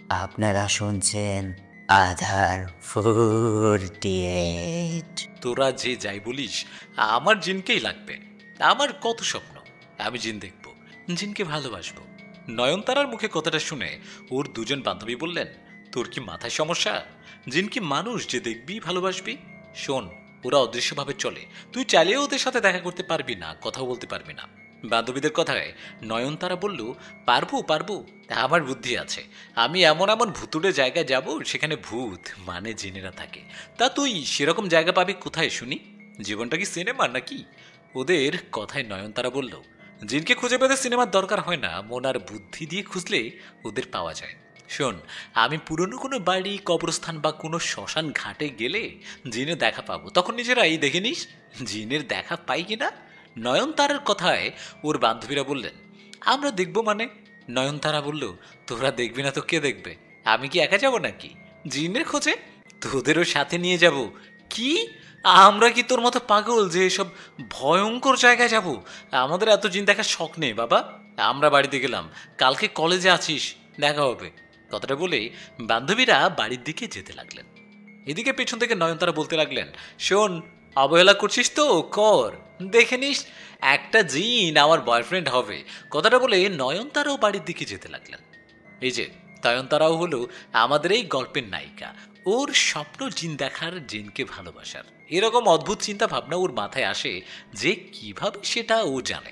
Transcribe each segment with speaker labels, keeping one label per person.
Speaker 1: আপনারা শুনছেন আধার 48।
Speaker 2: তোরা যে যাই বলিস, আমার জিনকেই লাগবে। আমার কত স্বপ্ন, আমি জিন দেখব, জিনকে ভালোবাসবো। নয়নতারার মুখে কথাটা শুনে ওর দুজন বান্ধবী বললেন, তোর কি মাথায় সমস্যা? জিন কি মানুষ যে দেখবি ভালোবাসবি? শোন, ওরা অদৃশ্যভাবে চলে, তুই চাইলেও ওদের সাথে দেখা করতে পারবি না, কথাও বলতে পারবি না। বান্ধবীদের কথায় নয়নতারা বলল, পারবো পারবো, আমার বুদ্ধি আছে। আমি এমন এমন ভুতুড়ে জায়গায় যাব সেখানে ভূত মানে জিনেরা থাকে। তা তুই সেরকম জায়গা পাবি কোথায় শুনি? জীবনটা কি সিনেমা নাকি? ওদের কথায় নয়নতারা বলল, জিনকে খুঁজে পেতে সিনেমার দরকার হয় না, মন আর বুদ্ধি দিয়ে খুঁজলে ওদের পাওয়া যায়। শোন, আমি পুরনো কোনো বাড়ি, কবরস্থান বা কোনো শ্মশান ঘাটে গেলে জিনের দেখা পাবো, তখন নিজেরাই দেখে নিস জিনের দেখা পাই কিনা। নয়নতারার কথায় ওর বান্ধবীরা বললেন, আমরা দেখবো মানে? নয়নতারা বলল, তোরা দেখবি না তো কে দেখবে? আমি কি একা যাব নাকি জিনের খোঁজে? তোদেরও সাথে নিয়ে যাব। কি, আমরা কি তোর মতো পাগল যে এসব ভয়ঙ্কর জায়গায় যাব? আমাদের এত জিন দেখার শখ নেই বাবা। আমরা বাড়িতে গেলাম, কালকে কলেজে আছিস, দেখা হবে। কথাটা বলে বান্ধবীরা বাড়ির দিকে যেতে লাগলেন। এদিকে পেছন থেকে নয়নতারা বলতে লাগলেন, শোন, অবহেলা করছিস তো কর, দেখে নিস একটা জিন আমার বয়ফ্রেন্ড হবে। কথাটা বলে নয়নতারাও বাড়ির দিকে যেতে লাগলেন। এই যে নয়নতারাও হলো আমাদের এই গল্পের নায়িকা। ওর স্বপ্ন জিন দেখার, জিনকে ভালোবাসার। এরকম অদ্ভুত চিন্তা ভাবনা ওর মাথায় আসে যে কিভাবে সেটা ও জানে।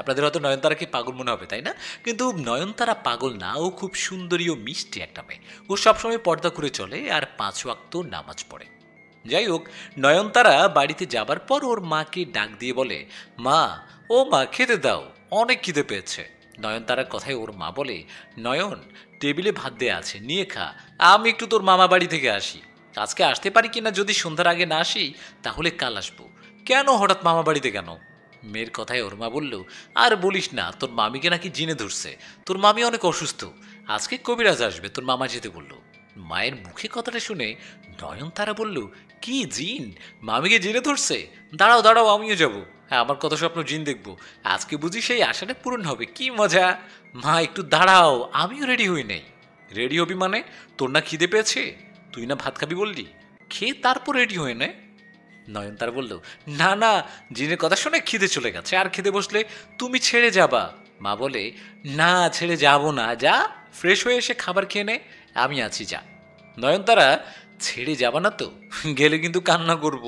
Speaker 2: আপনাদের হয়তো নয়নতারাকে পাগল মনে হবে, তাই না? কিন্তু নয়নতারা পাগল না, ও খুব সুন্দরী ও মিষ্টি একটা মেয়ে। ও সবসময় পর্দা করে চলে আর 5 ওয়াক্ত নামাজ পড়ে। যাই হোক, নয়নতারা বাড়িতে যাবার পর ওর মাকে ডাক দিয়ে বলে, মা, ও মা, খেতে দাও, অনেক খিদে পেয়েছে। নয়নতারার কথায় ওর মা বলে, নয়ন, টেবিলে ভাত দেয়া আছে, নিয়ে খা। আমি একটু তোর মামা বাড়ি থেকে আসি, আজকে আসতে পারি কিনা, যদি সন্ধ্যার আগে না আসি তাহলে কাল আসবো। কেন হঠাৎ মামা বাড়িতে কেন? মেয়ের কথায় ওর মা বলল, আর বলিস না, তোর মামিকে নাকি জিনে ধরছে। তোর মামি অনেক অসুস্থ, আজকে কবিরাজ আসবে, তোর মামা যেতে বলল। মায়ের মুখে কথাটা শুনে নয়নতারা বলল, কি জিন? মামিকে জিনে ধরছে? দাঁড়াও দাঁড়াও, আমিও যাব। হ্যাঁ, আমার কত স্বপ্ন, জিন দেখবো। আজকে বুঝি সেই আশাটা পূরণ হবে, কি মজা। মা, একটু দাঁড়াও, আমিও রেডি হই নাই। রেডি হবি মানে? তোর না খিদে পেয়েছে? তুই না ভাত খাবি বললি, খেয়ে তারপর রেডি হয়ে নে। নয়নতারা বলল, না না, জিনের কথা শুনে খিদে চলে গেছে, আর খেতে বসলে তুমি ছেড়ে যাবা। মা বলে, না, ছেড়ে যাব না, যা ফ্রেশ হয়ে এসে খাবার খেয়ে নে, আমি আছি, যা। নয়নতারা, ছেড়ে যাবা না তো? গেলে কিন্তু কান্না করব।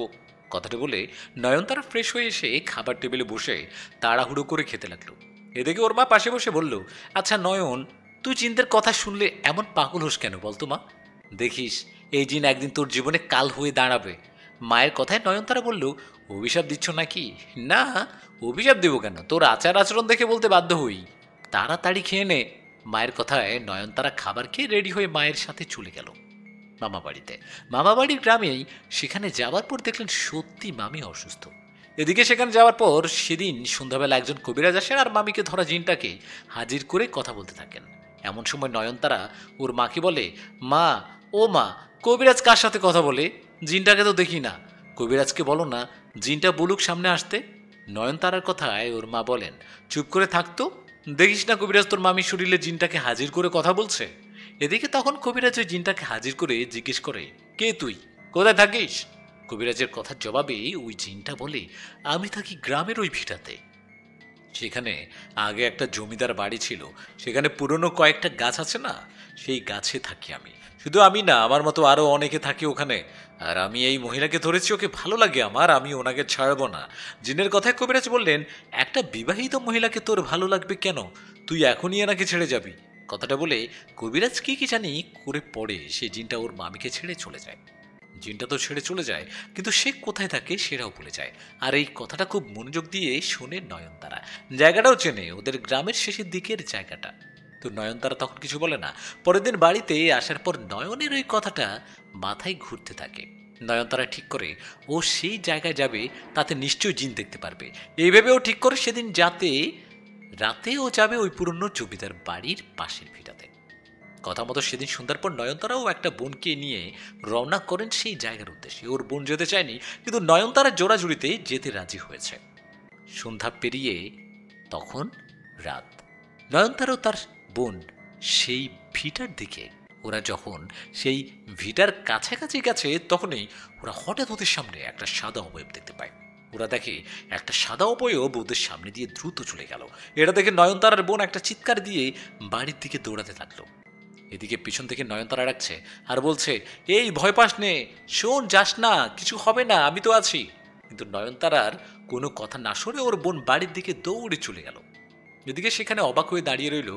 Speaker 2: কথাটা বলে নয়নতারা ফ্রেশ হয়ে এসে খাবার টেবিলে বসে তাড়াহুড়ো করে খেতে লাগলো। এদিকে ওর মা পাশে বসে বলল, আচ্ছা নয়ন, তুই জিনদের কথা শুনলে এমন পাগল হোস কেন বলতো মা? দেখিস, এই জিন একদিন তোর জীবনে কাল হয়ে দাঁড়াবে। মায়ের কথায় নয়নতারা বলল, অভিশাপ দিচ্ছ নাকি? না, অভিশাপ দেবো কেন, তোর আচার আচরণ দেখে বলতে বাধ্য হই। তাড়াতাড়ি খেয়ে নে। মায়ের কথায় নয়নতারা খাবার খেয়ে রেডি হয়ে মায়ের সাথে চলে গেল মামা বাড়িতে। মামা বাড়ির গ্রামেই সেখানে যাওয়ার পর দেখলেন সত্যি মামি অসুস্থ। এদিকে সেখানে যাওয়ার পর সেদিন সন্ধ্যাবেলা একজন কবিরাজ আসেন আর মামিকে ধরা জিনটাকে হাজির করে কথা বলতে থাকেন। এমন সময় নয়নতারা ওর মাকে বলে, মা, ও মা, কবিরাজ কার সাথে কথা বলে? জিনটাকে তো দেখি না। কবিরাজকে বলো না জিনটা বলুক সামনে আসতে। নয়নতারার কথায় ওর মা বলেন, চুপ করে থাকতো, দেখিস না কবিরাজ তোর মামির শরীরে জিনটাকে হাজির করে কথা বলছে। এদিকে তখন কবিরাজ ওই জিনটাকে হাজির করে জিজ্ঞেস করে, কে তুই, কোথায় থাকিস? কবিরাজের কথার জবাবে ওই জিনটা বলে, আমি থাকি গ্রামের ওই ভিটাতে। সেখানে আগে একটা জমিদার বাড়ি ছিল, সেখানে পুরনো কয়েকটা গাছ আছে না, সেই গাছে থাকি আমি। শুধু আমি না, আমার মতো আরো অনেকে থাকে ওখানে। আর আমি এই মহিলাকে ধরেছি, ওকে ভালো লাগে আমার, আমি ওনাকে ছাড়বো না। জিনের কথায় কবিরাজ বললেন, একটা বিবাহিত মহিলাকে তোর ভালো লাগবে কেন? তুই এখনই এনাকে ছেড়ে যাবি। কথাটা বলে কবিরাজ কি কি জানি করে পড়ে সে জিনটা ওর মামিকে ছেড়ে চলে যায়। জিনটা তো ছেড়ে চলে যায়, কিন্তু সে কোথায় থাকে সেটাও ভুলে যায়। আর এই কথাটা খুব মনোযোগ দিয়ে শোনে নয়নতারা। জায়গাটাও চেনে, ওদের গ্রামের শেষের দিকের জায়গাটা। তো নয়নতারা তখন কিছু বলে না। পরের দিন বাড়িতে আসার পর নয়নের ওই কথাটা মাথায় ঘুরতে থাকে। নয়নতারা ঠিক করে ও সেই জায়গায় যাবে, তাতে নিশ্চয়ই জিন দেখতে পারবে। এইভাবে ও ঠিক করে সেদিন রাতে ও যাবে ওই পুরনো জমিদার বাড়ির পাশের ভিটাতে। কথা মতো সেদিন সন্ধ্যার পর নয়নতারাও একটা বোনকে নিয়ে রওনা করেন সেই জায়গার উদ্দেশ্যে। ওর বোন যেতে চায়নি, কিন্তু নয়নতারা জোড়াজুড়িতে যেতে রাজি হয়েছে। সন্ধ্যা পেরিয়ে তখন রাত। নয়নতারাও তার বোন সেই ভিটার দিকে ওরা যখন সেই ভিটার কাছাকাছি গেছে তখনই ওরা হঠাৎ ওদের সামনে একটা সাদা অবয়ব দেখতে পায়। ওরা দেখে একটা সাদা অবয়ব ওদের সামনে দিয়ে দ্রুত চলে গেল। এটা দেখে নয়নতারার বোন একটা চিৎকার দিয়ে বাড়ির দিকে দৌড়াতে থাকলো। এদিকে পিছন থেকে নয়নতারা ডাকছে আর বলছে, এই ভয় পাস নে, শোন, যাস না, কিছু হবে না, আমি তো আছি। কিন্তু নয়নতারার কোনো কথা না শুনে ওর বোন বাড়ির দিকে দৌড়ে চলে গেল। এদিকে সেখানে অবাক হয়ে দাঁড়িয়ে রইল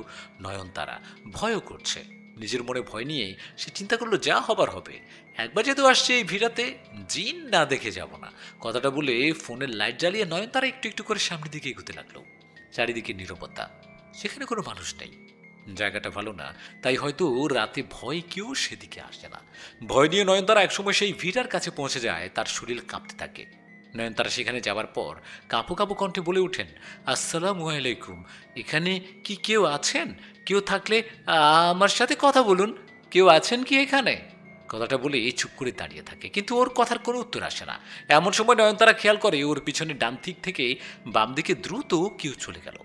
Speaker 2: নয়নতারা, ভয়ও করছে। নিজের মনে ভয় নিয়ে সে চিন্তা করলো, যা হবার হবে, একবার যেহেতু আসছে এই ভিড়াতে, জিন না দেখে যাব না। কথাটা বলে ফোনের লাইট জ্বালিয়ে নয়নতারা একটু একটু করে সামনের দিকে এগোতে লাগলো। চারিদিকে নীরবতা, সেখানে কোনো মানুষ নেই। জায়গাটা ভালো না, তাই হয়তো রাতে ভয় কেউ সেদিকে আসে না। ভয় নিয়ে নয়নতারা একসময় সেই ভিড়ার কাছে পৌঁছে যায়। তার শরীর কাঁপতে থাকে। নয়নতারা সেখানে যাবার পর কাঁপো কাঁপো কণ্ঠে বলে ওঠেন, আসসালামু আলাইকুম, এখানে কি কেউ আছেন? কেউ থাকলে আমার সাথে কথা বলুন। কেউ আছেন কি এখানে? কথাটা বলে চুপ করে দাঁড়িয়ে থাকে, কিন্তু ওর কথার কোনো উত্তর আসে না। এমন সময় নয়নতারা খেয়াল করে ওর পিছনে ডান দিক থেকে বাম দিকে দ্রুত কেউ চলে গেল।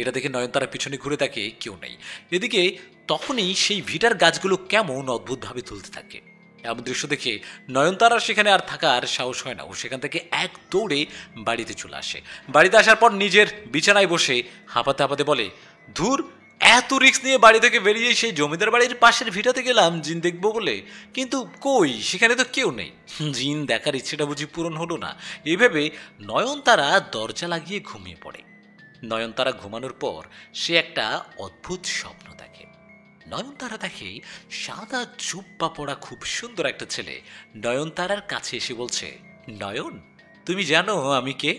Speaker 2: এটা দেখে নয়নতারা পিছনে ঘুরে দেখে কেউ নেই। এদিকে তখনই সেই ভিটার গাছগুলো কেমন অদ্ভুতভাবে তুলতে থাকে। এমন দৃশ্য দেখে নয়নতারার সেখানে আর থাকার সাহস হয় না। ও সেখান থেকে এক দৌড়ে বাড়িতে চলে আসে। বাড়িতে আসার পর নিজের বিছানায় বসে হাঁপাতে হাঁপাতে বলে, ধুর, এত রিস্ক নিয়ে বাড়ি থেকে বেরিয়ে সেই জমিদার বাড়ির পাশের ভিটাতে গেলাম জিন দেখবো বলে, কিন্তু কই, সেখানে তো কেউ নেই। জিন দেখার ইচ্ছেটা বুঝি পূরণ হলো না। এইভাবে নয়নতারা দরজা লাগিয়ে ঘুমিয়ে পড়ে। নয়নতারা ঘুমানোর পর সে একটা অদ্ভুত স্বপ্ন দেখে। নয়নতারা দেখে সাদা জুব্বা পরা খুব সুন্দর একটা ছেলে নয়নতারার কাছে এসে বলছে, নয়ন, তুমি জানো আমি কে?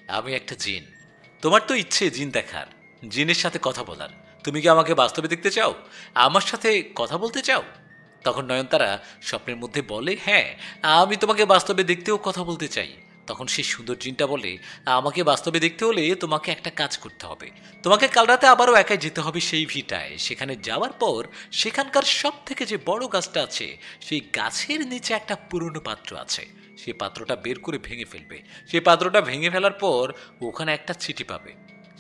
Speaker 2: আমি একটা জিন। তোমার তো ইচ্ছে জিন দেখার, জিনের সাথে কথা বলার। তুমি কি আমাকে বাস্তবে দেখতে চাও? আমার সাথে কথা বলতে চাও? তখন নয়নতারা স্বপ্নের মধ্যে বলে, হ্যাঁ, আমি তোমাকে বাস্তবে দেখতেও কথা বলতে চাই। তখন সেই সুন্দর জিনটা বলে, আমাকে বাস্তবে দেখতে হলে তোমাকে একটা কাজ করতে হবে। তোমাকে কাল রাতে আবারও একাই যেতে হবে সেই ভিটায়। সেখানে যাওয়ার পর সেখানকার সব থেকে যে বড় গাছটা আছে, সেই গাছের নিচে একটা পুরনো পাত্র আছে। সেই পাত্রটা বের করে ভেঙে ফেলবে। সেই পাত্রটা ভেঙে ফেলার পর ওখানে একটা চিঠি পাবে।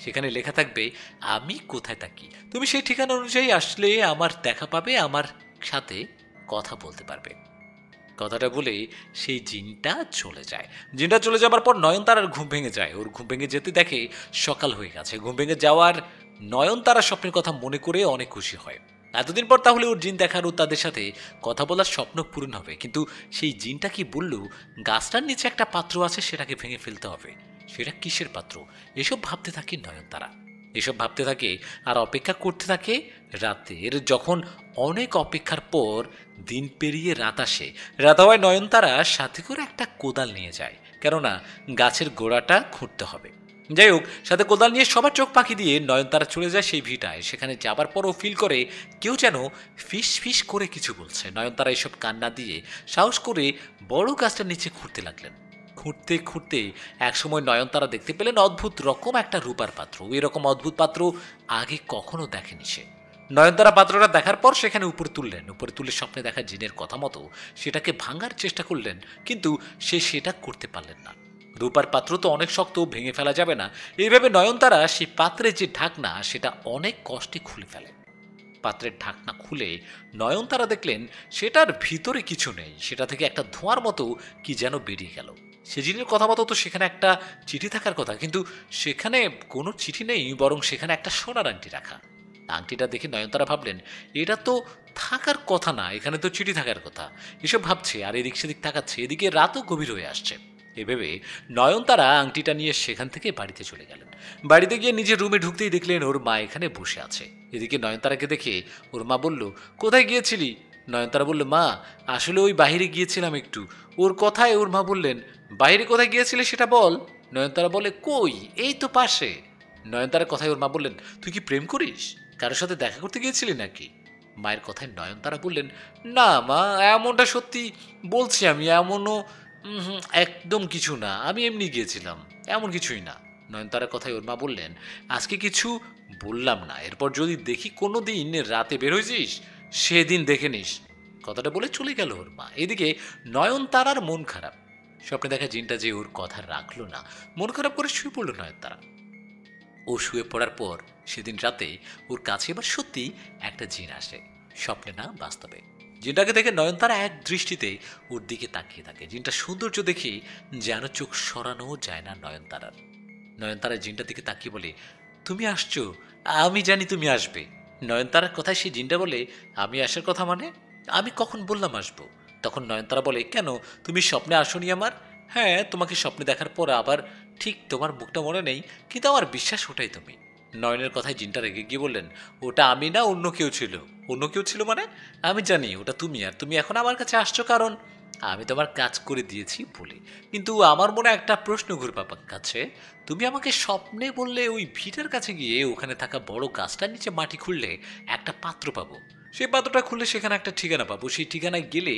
Speaker 2: সেখানে লেখা থাকবে, আমি কোথায় থাকি। তুমি সেই ঠিকানা অনুযায়ী আসলে আমার দেখা পাবে, আমার সাথে কথা বলতে পারবে। কথাটা বলে সেই জিনটা চলে যায়। জিনটা চলে যাবার পর নয়নতারার ঘুম ভেঙে যায়। ওর ঘুম ভেঙে যেতে দেখে সকাল হয়ে গেছে। ঘুম ভেঙে যাওয়ার নয়নতারা স্বপ্নের কথা মনে করে অনেক খুশি হয়। এতদিন পর তাহলে ওর জিন দেখার ও তাদের সাথে কথা বলার স্বপ্ন পূরণ হবে। কিন্তু সেই জিনটা কি বলল, গাছটার নিচে একটা পাত্র আছে, সেটাকে ভেঙে ফেলতে হবে। সেটা কিসের পাত্র? এসব ভাবতে থাকে নয়নতারা। এসব ভাবতে থাকে আর অপেক্ষা করতে থাকে রাতের। যখন অনেক অপেক্ষার পর দিন পেরিয়ে রাত আসে, রাত হওয়ায় নয়নতারা সাথে করে একটা কোদাল নিয়ে যায়, কেননা গাছের গোড়াটা খুঁড়তে হবে। যাই হোক, সাথে কোদাল নিয়ে সবার চোখ পাখি দিয়ে নয়নতারা চলে যায় সেই ভিটায়। সেখানে যাবার পরও ফিল করে কেউ যেন ফিস ফিস করে কিছু বলছে। নয়নতারা এসব কান্না দিয়ে সাহস করে বড় গাছটার নিচে খুঁড়তে লাগলেন। খুঁড়তে খুঁড়তে একসময় নয়নতারা দেখতে পেলেন অদ্ভুত রকম একটা রূপার পাত্র। এরকম অদ্ভুত পাত্র আগে কখনো দেখেনি সে। নয়নতারা পাত্রটা দেখার পর সেখানে উপরে তুললেন। উপরে তুলে স্বপ্নে দেখা জিনের কথা মতো সেটাকে ভাঙার চেষ্টা করলেন, কিন্তু সে সেটা করতে পারলেন না। রূপার পাত্র তো অনেক শক্ত, ভেঙে ফেলা যাবে না। এইভাবে নয়নতারা সেই পাত্রের যে ঢাকনা, সেটা অনেক কষ্টে খুলে ফেলে। পাত্রের ঢাকনা খুলে নয়নতারা দেখলেন সেটার ভিতরে কিছু নেই। সেটা থেকে একটা ধোঁয়ার মতো কি যেন বেরিয়ে গেল। সে জিনের কথা মতো তো সেখানে একটা চিঠি থাকার কথা, কিন্তু সেখানে কোনো চিঠি নেই, বরং সেখানে একটা সোনার আংটি রাখা। আংটিটা দেখে নয়নতারা ভাবলেন, এটা তো থাকার কথা না, এখানে তো চিঠি থাকার কথা। এসব ভাবছে আর এদিক সেদিক তাকাচ্ছে। এদিকে রাতও গভীর হয়ে আসছে। এভাবে নয়নতারা আংটিটা নিয়ে সেখান থেকে বাড়িতে চলে গেলেন। বাড়িতে গিয়ে নিজের রুমে ঢুকতেই দেখলেন ওর মা এখানে বসে আছে। এদিকে নয়নতারাকে দেখে ওর মা বলল, কোথায় গিয়েছিলি? নয়নতারা বলল, মা, আসলে ওই বাইরে গিয়েছিলাম একটু। ওর কথায় ওর মা বললেন, বাইরে কোথায় গিয়েছিলে সেটা বল। নয়নতারা বলে, কই, এই তো পাশে। নয়নতারার কথায় ওর মা বললেন, তুই কি প্রেম করিস? কারোর সাথে দেখা করতে গিয়েছিলি নাকি? মায়ের কথায় নয়নতারা বললেন, না মা, এমনটা সত্যি বলছি আমি, এমনও একদম কিছু না, আমি এমনি গিয়েছিলাম, এমন কিছুই না। নয়নতারার কথায় ওর মা বললেন, আজকে কিছু বললাম না, এরপর যদি দেখি কোনো দিন রাতে বের হয়েছিস সেদিন দেখে নিস। কথাটা বলে চলে গেল ওর মা। এদিকে নয়নতারার মন খারাপ। স্বপ্নে দেখা জিনটা যে ওর কথা রাখলো না, মন খারাপ করে শুয়ে পড়ল নয়নতারা। ও শুয়ে পড়ার পর সেদিন রাতে ওর কাছে এবার সত্যি একটা জিন আসে। স্বপ্নে না বাস্তবে। জিনটাকে দেখে নয়নতারা এক দৃষ্টিতে ওর দিকে তাকিয়ে থাকে। জিনটা সৌন্দর্য দেখে যেন চোখ সরানো যায় না নয়নতারার। নয়নতারা জিনটার দিকে তাকিয়ে বলে, তুমি আসছো, আমি জানি তুমি আসবে। নয়নতারার কথায় সেই জিনটা বলে, আমি আসার কথা মানে? আমি কখন বললাম আসবো? তখন নয়নতারা বলে, কেন তুমি স্বপ্নে আসনি আমার? হ্যাঁ, তোমাকে স্বপ্নে দেখার পর আবার ঠিক তোমার মুখটা মনে নেই, কিন্তু আমার বিশ্বাস ওটাই তুমি। নয়নের কথায় জিনটা রেগে গিয়ে বললেন, ওটা আমি না, অন্য কেউ ছিল। অন্য কেউ ছিল মানে? আমি জানি ওটা তুমি, আর তুমি এখন আমার কাছে আসছো কারণ আমি তোমার কাজ করে দিয়েছি বলে। কিন্তু আমার মনে একটা প্রশ্ন ঘুরপাক কাছে, তুমি আমাকে স্বপ্নে বললে ওই ভিটার কাছে গিয়ে ওখানে থাকা বড় গাছটার নিচে মাটি খুঁড়লে একটা পাত্র পাবো, সেই পাত্রটা খুললে সেখানে একটা ঠিকানা পাবো, সেই ঠিকানায় গেলে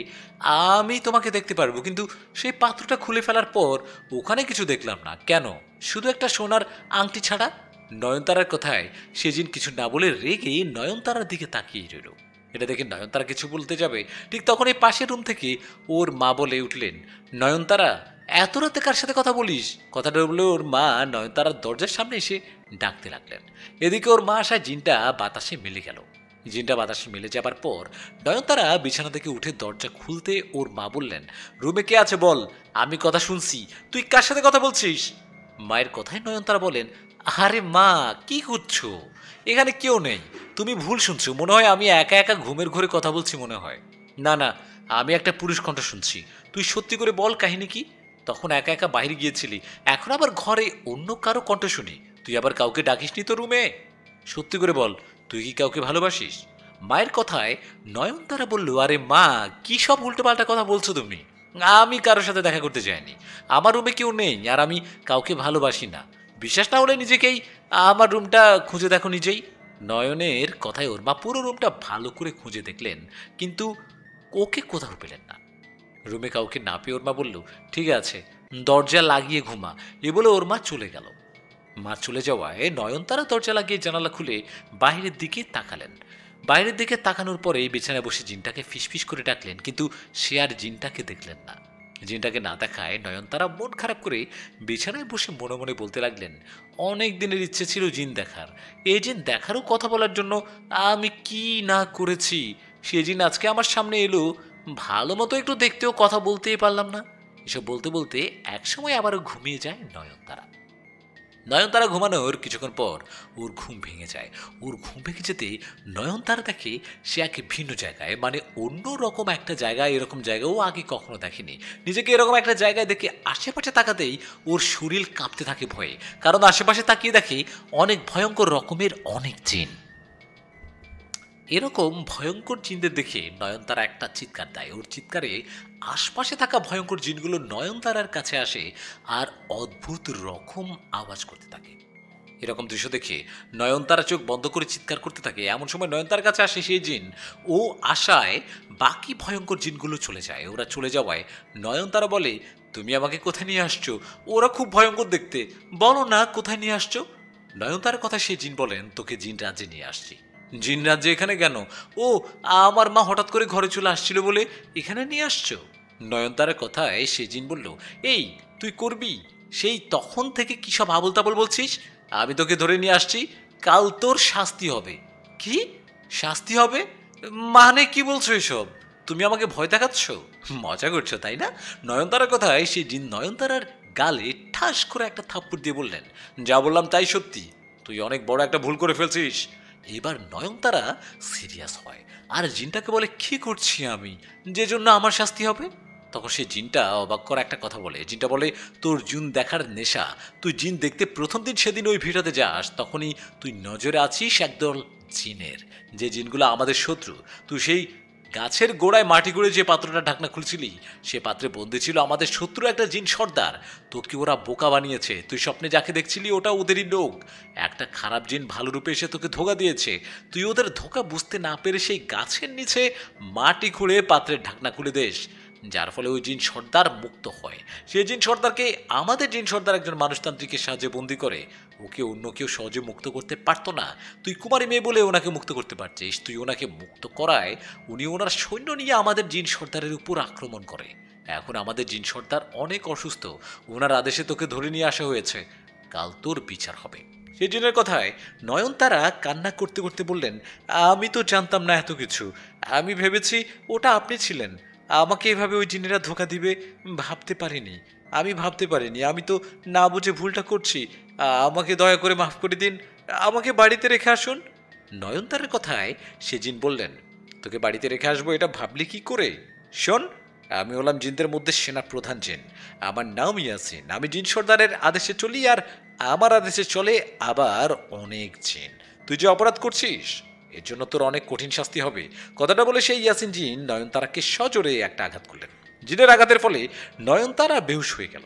Speaker 2: আমি তোমাকে দেখতে পারবো। কিন্তু সেই পাত্রটা খুলে ফেলার পর ওখানে কিছু দেখলাম না, কেন? শুধু একটা সোনার আংটি ছাড়া। নয়নতারার কথায় সেদিন কিছু না বলে রেগে নয়নতারার দিকে তাকিয়ে রইল। এটা দেখে নয়নতারা কিছু বলতে যাবে, ঠিক তখন এই পাশের রুম থেকে ওর মা বলে উঠলেন, নয়নতারা এত রাতে কার সাথে কথা বলিস? কথাটা বলে ওর মা নয়নতারার দরজার সামনে এসে ডাকতে লাগলেন। এদিকে ওর মা আসায় জিনটা বাতাসে মিলে গেল। জিনটা বাতাসে মিলে যাবার পর নয়নতারা বিছানা থেকে উঠে দরজা খুলতে ওর মা বললেন, রুমে কে আছে বল, আমি কথা শুনছি, তুই কার সাথে কথা বলছিস? মায়ের কথায় নয়নতারা বলেন, আরে মা কি করছো? এখানে কেউ নেই, তুমি ভুল শুনছো, মনে হয় আমি একা একা ঘুমের ঘরে কথা বলছি মনে হয়। না না, আমি একটা পুরুষ কণ্ঠ শুনছি, তুই সত্যি করে বল কাহিনী কি? তখন একা একা বাইরে গিয়েছিলি, এখন আবার ঘরে অন্য কারো কণ্ঠ শুনি, তুই আবার কাউকে ডাকিসনি তো রুমে? সত্যি করে বল, তুই কি কাউকে ভালোবাসিস? মায়ের কথায় নয়নতারা বলল, আরে মা কি সব উল্টোপাল্টা কথা বলছো তুমি? আমি কারোর সাথে দেখা করতে যাইনি, আমার রুমে কেউ নেই, আর আমি কাউকে ভালোবাসি না। বিশ্বাস না হলে নিজেকেই আমার রুমটা খুঁজে দেখো নিজেই। নয়নের কথায় ওর মা পুরো রুমটা ভালো করে খুঁজে দেখলেন, কিন্তু ওকে কোথাও পেলেন না। রুমে কাউকে না পেয়ে ওর মা বলল, ঠিক আছে দরজা লাগিয়ে ঘুমা, এ বলে ওর মা চলে গেল। মা চলে যাওয়ায় নয়নতারা দরজা লাগিয়ে জানালা খুলে বাইরের দিকে তাকালেন। বাইরের দিকে তাকানোর পরে বিছানায় বসে জিনটাকে ফিসফিস করে ডাকলেন, কিন্তু সে আর জিনটাকে দেখলেন না। জিনটাকে না দেখায় নয়নতারা মন খারাপ করে বিছানায় বসে মনে মনে বলতে লাগলেন, অনেক দিনের ইচ্ছে ছিল জিন দেখার, এই জিন দেখারও কথা বলার জন্য আমি কি না করেছি। সে জিন আজকে আমার সামনে এলো, ভালো মতো একটু দেখতেও কথা বলতেই পারলাম না। এসব বলতে বলতে একসময় আবারও ঘুমিয়ে যায় নয়নতারা। নয়নতারা ঘুমানোর কিছুক্ষণ পর ওর ঘুম ভেঙে যায়। ওর ঘুম ভেঙে যেতে নয়নতারা দেখে সে এক ভিন্ন জায়গায়, মানে অন্য রকম একটা জায়গায়, এরকম জায়গাও আগে কখনো দেখেনি। নিজেকে এরকম একটা জায়গায় দেখে আশেপাশে তাকাতেই ওর শরীর কাঁপতে থাকে ভয়ে, কারণ আশেপাশে তাকিয়ে দেখে অনেক ভয়ঙ্কর রকমের অনেক জিন। এরকম ভয়ঙ্কর জিনদের দেখে নয়নতারা একটা চিৎকার দেয়। ওর চিৎকারে আশপাশে থাকা ভয়ঙ্কর জিনগুলো নয়নতারার কাছে আসে আর অদ্ভুত রকম আওয়াজ করতে থাকে। এরকম দৃশ্য দেখে নয়নতারা চোখ বন্ধ করে চিৎকার করতে থাকে। এমন সময় নয়নতারার কাছে আসে সেই জিন। ও আশায় বাকি ভয়ঙ্কর জিনগুলো চলে যায়। ওরা চলে যাওয়ায় নয়নতারা বলে, তুমি আমাকে কোথায় নিয়ে আসছো? ওরা খুব ভয়ঙ্কর দেখতে, বলো না কোথায় নিয়ে আসছো? নয়নতারার কথা সেই জিন বলেন, তোকে জিন রাজ্যে নিয়ে আসছি। জিন রাজ্যে এখানে কেন? ও আমার মা হঠাৎ করে ঘরে চলে আসছিল বলে এখানে নিয়ে আসছো। নয়নতারার কথায় সে জিন বলল, এই তুই করবি? সেই তখন থেকে কি সব আবল তাবল বলছিস? আমি তোকে ধরে নিয়ে আসছি, কাল তোর শাস্তি হবে। কি শাস্তি হবে? মানে কি বলছো এসব? তুমি আমাকে ভয় দেখাচ্ছ? মজা করছো তাই না? নয়নতারার কথায় সে জিন নয়নতারার গালে ঠাস করে একটা থাপ্পড় দিয়ে বললেন, যা বললাম তাই সত্যি, তুই অনেক বড় একটা ভুল করে ফেলছিস। এবার নয়নতারা সিরিয়াস হয় আর জিনটাকে বলে, কি করছি আমি যে জন্য আমার শাস্তি হবে? তখন সে জিনটা অবাক করা একটা কথা বলে। জিনটা বলে, তোর জিন দেখার নেশা, তুই জিন দেখতে প্রথম দিন সেদিন ওই ভিটাতে যাস, তখনই তুই নজরে আছিস একদল জিনের, যে জিনগুলো আমাদের শত্রু। তুই সেই গাছের গোড়ায় মাটি করে যে পাত্রটা ঢাকনা খুলছিলি, সে পাত্রে বন্দি ছিল আমাদের শত্রু একটা জিন সর্দার। তোকে ওরা বোকা বানিয়েছে, তুই স্বপ্নে যাকে দেখছিলি ওটা ওদেরই লোক। একটা খারাপ জিন ভালো রূপে এসে তোকে ধোকা দিয়েছে, তুই ওদের ধোকা বুঝতে না পেরে সেই গাছের নিচে মাটি খুঁড়ে পাত্রের ঢাকনা খুলে দেশ, যার ফলে ওই জিন সর্দার মুক্ত হয়। সেই জিন সর্দারকে আমাদের জিন সর্দার একজন মানুষতান্ত্রিকের সাহায্যে বন্দি করে। ওকে অন্য কেউ সহজে মুক্ত করতে পারতো না, তুই কুমারী মেয়ে বলে ওনাকে মুক্ত করতে পারছিস। তুই ওনাকে মুক্ত করায় উনি ওনার সৈন্য নিয়ে আমাদের জিন সর্দারের উপর আক্রমণ করে। এখন আমাদের জিন সর্দার অনেক অসুস্থ, ওনার আদেশে তোকে ধরে নিয়ে আসা হয়েছে, কাল তোর বিচার হবে। সেই জিনের কথায় নয়নতারা কান্না করতে করতে বললেন, আমি তো জানতাম না এত কিছু। আমি ভেবেছি ওটা আপনি ছিলেন। আমাকে এভাবে ওই জিনেরা ধোকা দিবে ভাবতে পারিনি। আমি তো না বুঝে ভুলটা করছি। আমাকে দয়া করে মাফ করে দিন। আমাকে বাড়িতে রেখে আসুন। নয়নতারার কথায় সে জিন বললেন, তোকে বাড়িতে রেখে আসবো এটা ভাবলি কি করে? শোন, আমি হলাম জিনদের মধ্যে সেনা প্রধান জিন। আমার নাম ইয়াসিন। আমি জিন সর্দারের আদেশে চলি, আর আমার আদেশে চলে আবার অনেক জিন। তুই যে অপরাধ করছিস এর জন্য তোর অনেক কঠিন শাস্তি হবে। কথাটা বলে সেই ইয়াসিন জিন নয়নতারাকে সজোরে একটা আঘাত করলেন। জিনের আঘাতের ফলে নয়নতারা বেহুশ হয়ে গেল।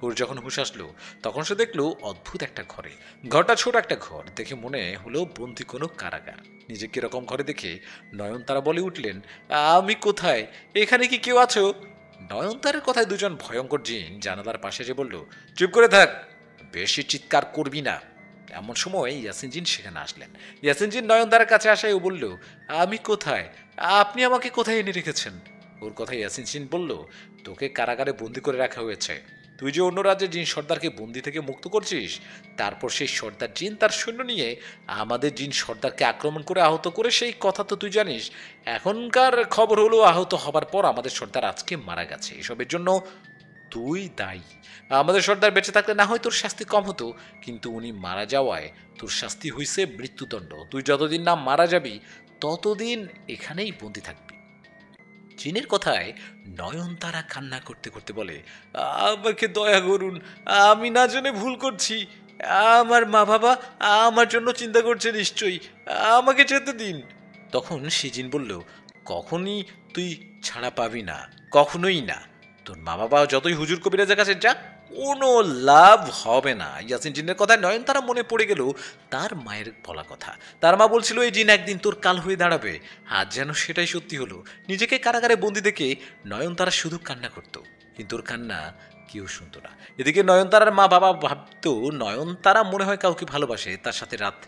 Speaker 2: ওর যখন হুঁশ আসলো তখন সে দেখলো অদ্ভুত একটা ঘরে। ঘরটা ছোট একটা ঘর, দেখে মনে হলো বন্দি কোনো কারাগার। নিজেকে এরকম ঘরে দেখে নয়নতারা বলে উঠলেন, আমি কোথায়? এখানে কি কেউ আছো? নয়নতারার কথায় দুজন ভয়ঙ্কর জিন জানালার পাশে এসে বলল, চুপ করে থাক, বেশি চিৎকার করবি না। এমন সময় ইয়াসিন জিন সেখানে আসলেন। ইয়াসিন জিন নয়নতারার কাছে আসায় ও বলল, আমি কোথায়? আপনি আমাকে কোথায় এনে রেখেছেন? ওর কথা ইয়াসিন জিন বলল, তোকে কারাগারে বন্দি করে রাখা হয়েছে। তুই যে অন্য রাজ্যের জিন সর্দারকে বন্দি থেকে মুক্ত করছিস, তারপর সেই সর্দার জিন তার সৈন্য নিয়ে আমাদের জিন সর্দারকে আক্রমণ করে আহত করে, সেই কথা তো তুই জানিস। এখনকার খবর হলো আহত হবার পর আমাদের সর্দার আজকে মারা গেছে। এসবের জন্য তুই দায়ী। আমাদের সর্দার বেঁচে থাকলে না হয় তোর শাস্তি কম হতো, কিন্তু উনি মারা যাওয়ায় তোর শাস্তি হয়েছে মৃত্যুদণ্ড। তুই যতদিন না মারা যাবি ততদিন এখানেই বন্দি থাকবি। জিনের কথায় নয়নতারা কান্না করতে করতে বলে, আমাকে দয়া করুন, আমি না জেনে ভুল করছি। আমার মা বাবা আমার জন্য চিন্তা করছে নিশ্চয়ই, আমাকে যেতে দিন। তখন সে জিন বলল, কখনই তুই ছাড়া পাবি না, কখনোই না। তোর মা বাবা যতই হুজুর কবিরাজের কাছে যাক, কোনো লাভ হবে না। ইয়াসিন জিনের কথায় নয়নতারা মনে পড়ে গেল তার মায়ের বলা কথা। তার মা বলছিল, এই জিন একদিন তোর কাল হয়ে দাঁড়াবে। আজ যেন সেটাই সত্যি হলো। নিজেকে কারাগারে বন্দি দেখে নয়নতারা শুধু কান্না করত, কিন্তু ওর কান্না কেউ শুনত না। এদিকে নয়নতারার মা বাবা ভাবতো নয়নতারা মনে হয় কাউকে ভালোবাসে, তার সাথে রাত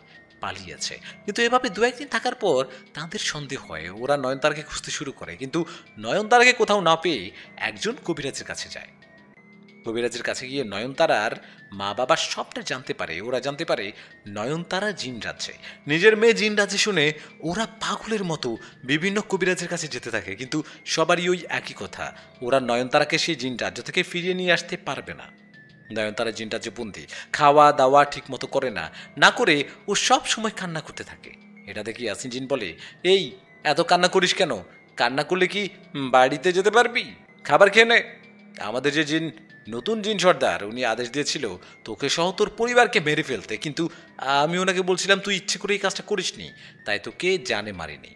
Speaker 2: পালিয়েছে। কিন্তু এভাবে দু একদিন থাকার পর তাদের সন্দেহ হয়। ওরা নয়নতারাকে খুঁজতে শুরু করে, কিন্তু নয়নতারাকে কোথাও না পেয়ে একজন কবিরাজের কাছে যায়। কবিরাজের কাছে গিয়ে নয়নতারার মা বাবা সবটা জানতে পারে। ওরা জানতে পারে নয়নতারা জিন রাজ্যে। নিজের মেয়ে জিন রাজ্যে শুনে ওরা পাগলের মতো বিভিন্ন কবিরাজের কাছে যেতে থাকে, কিন্তু সবারই ওই একই কথা, ওরা নয়নতারাকে সেই জিন রাজ্য থেকে ফিরিয়ে নিয়ে আসতে পারবে না। নয়নতারা জিন রাজ্যে বন্দি, খাওয়া দাওয়া ঠিক মতো করে না, না করে ও সব সময় কান্না করতে থাকে। এটা দেখি ইয়াসিন জিন বলে, এই এত কান্না করিস কেন? কান্না করলে কি বাড়িতে যেতে পারবি? খাবার খেয়ে নে। আমাদের যে জিন নতুন জিন সর্দার, উনি আদেশ দিয়েছিল তোকে সহ তোর পরিবারকে মেরে ফেলতে, কিন্তু আমি ওনাকে বলছিলাম তুই ইচ্ছে করে এই কাজটা করিসনি, তাই তোকে জানে মারিনি।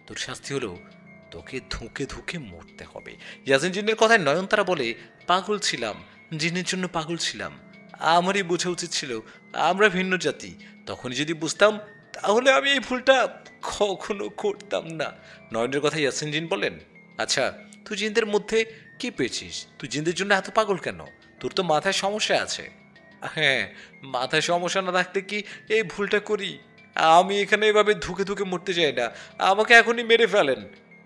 Speaker 2: তোর শাস্তি হলো তোকে ধুঁকে ধুঁকে মরতে হবে। ইয়াসিন জিনের কথায় নয়নতারা বলে, পাগল ছিলাম, জিনের জন্য পাগল ছিলাম। আমারই বোঝা উচিত ছিল আমরা ভিন্ন জাতি। তখনই যদি বুঝতাম তাহলে আমি এই ভুলটা কখনো করতাম না। নয়নের কথা ইয়াসিন জিন বলেন, আচ্ছা তুই জিনদের মধ্যে কি পেয়েছিস? তুই জিনদের জন্য এত পাগল কেন? তোর তো মাথায় সমস্যা আছে। হ্যাঁ, মাথায় সমস্যা না থাকতে কি এই ভুলটা করি? আমি এখানে এভাবে ধুকে ধুকে মরতে চাই না, আমাকে এখনই মেরে ফেলেন।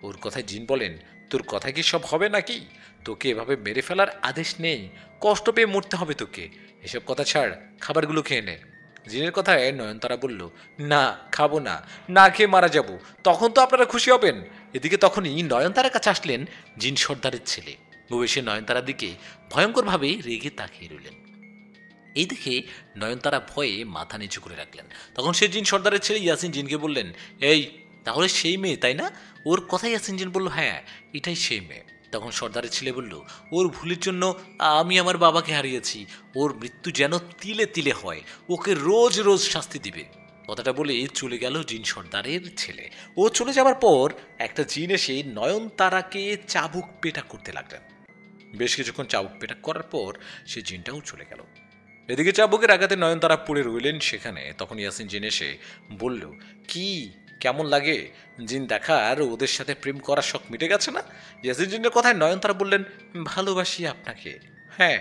Speaker 2: ওর কথায় জিন বলেন, তোর কথা কি সব হবে নাকি? তোকে এভাবে মেরে ফেলার আদেশ নেই, কষ্ট পেয়ে মরতে হবে তোকে। এসব কথা ছাড়, খাবারগুলো খেয়ে নে। জিনের কথায় নয়নতারা বলল, না খাবো না, না খেয়ে মারা যাব, তখন তো আপনারা খুশি হবেন। এদিকে তখনই নয়নতারার কাছে আসলেন জিন সর্দারের ছেলে। ও এসে নয়নতারার দিকে ভয়ঙ্করভাবে রেগে তাকিয়ে রইলেন। এই দেখে নয়নতারা ভয়ে মাথা নিচু করে রাখলেন। তখন সে জিন সর্দারের ছেলে ইয়াসিন জিনকে বললেন, এই তাহলে সেই মেয়ে তাই না? ওর কথাই ইয়াসিন জিন বলল, হ্যাঁ এটাই সেই মেয়ে। তখন সর্দারের ছেলে বলল, ওর ভুলের জন্য আমি আমার বাবাকে হারিয়েছি, ওর মৃত্যু যেন তিলে তিলে হয়, ওকে রোজ রোজ শাস্তি দিবে। কথাটা বলে চলে গেল জিন সর্দারের ছেলে। ও চলে যাবার পর একটা জিন এসে নয়নতারাকে চাবুক পেটা করতে লাগলেন। বেশ কিছুক্ষণ চাবুক পেটা করার পর সে জিনটাও চলে গেল। এদিকে চাবুকের আঘাতে নয়নতারা পড়ে রইলেন সেখানে। তখন ইয়াসিন জিন এসে বলল, কি কেমন লাগে জিন দেখার? ওদের সাথে প্রেম করার শখ মিটে গেছে না? ইয়াসিন জিনের কথায় নয়নতারা বললেন, ভালোবাসি আপনাকে। হ্যাঁ,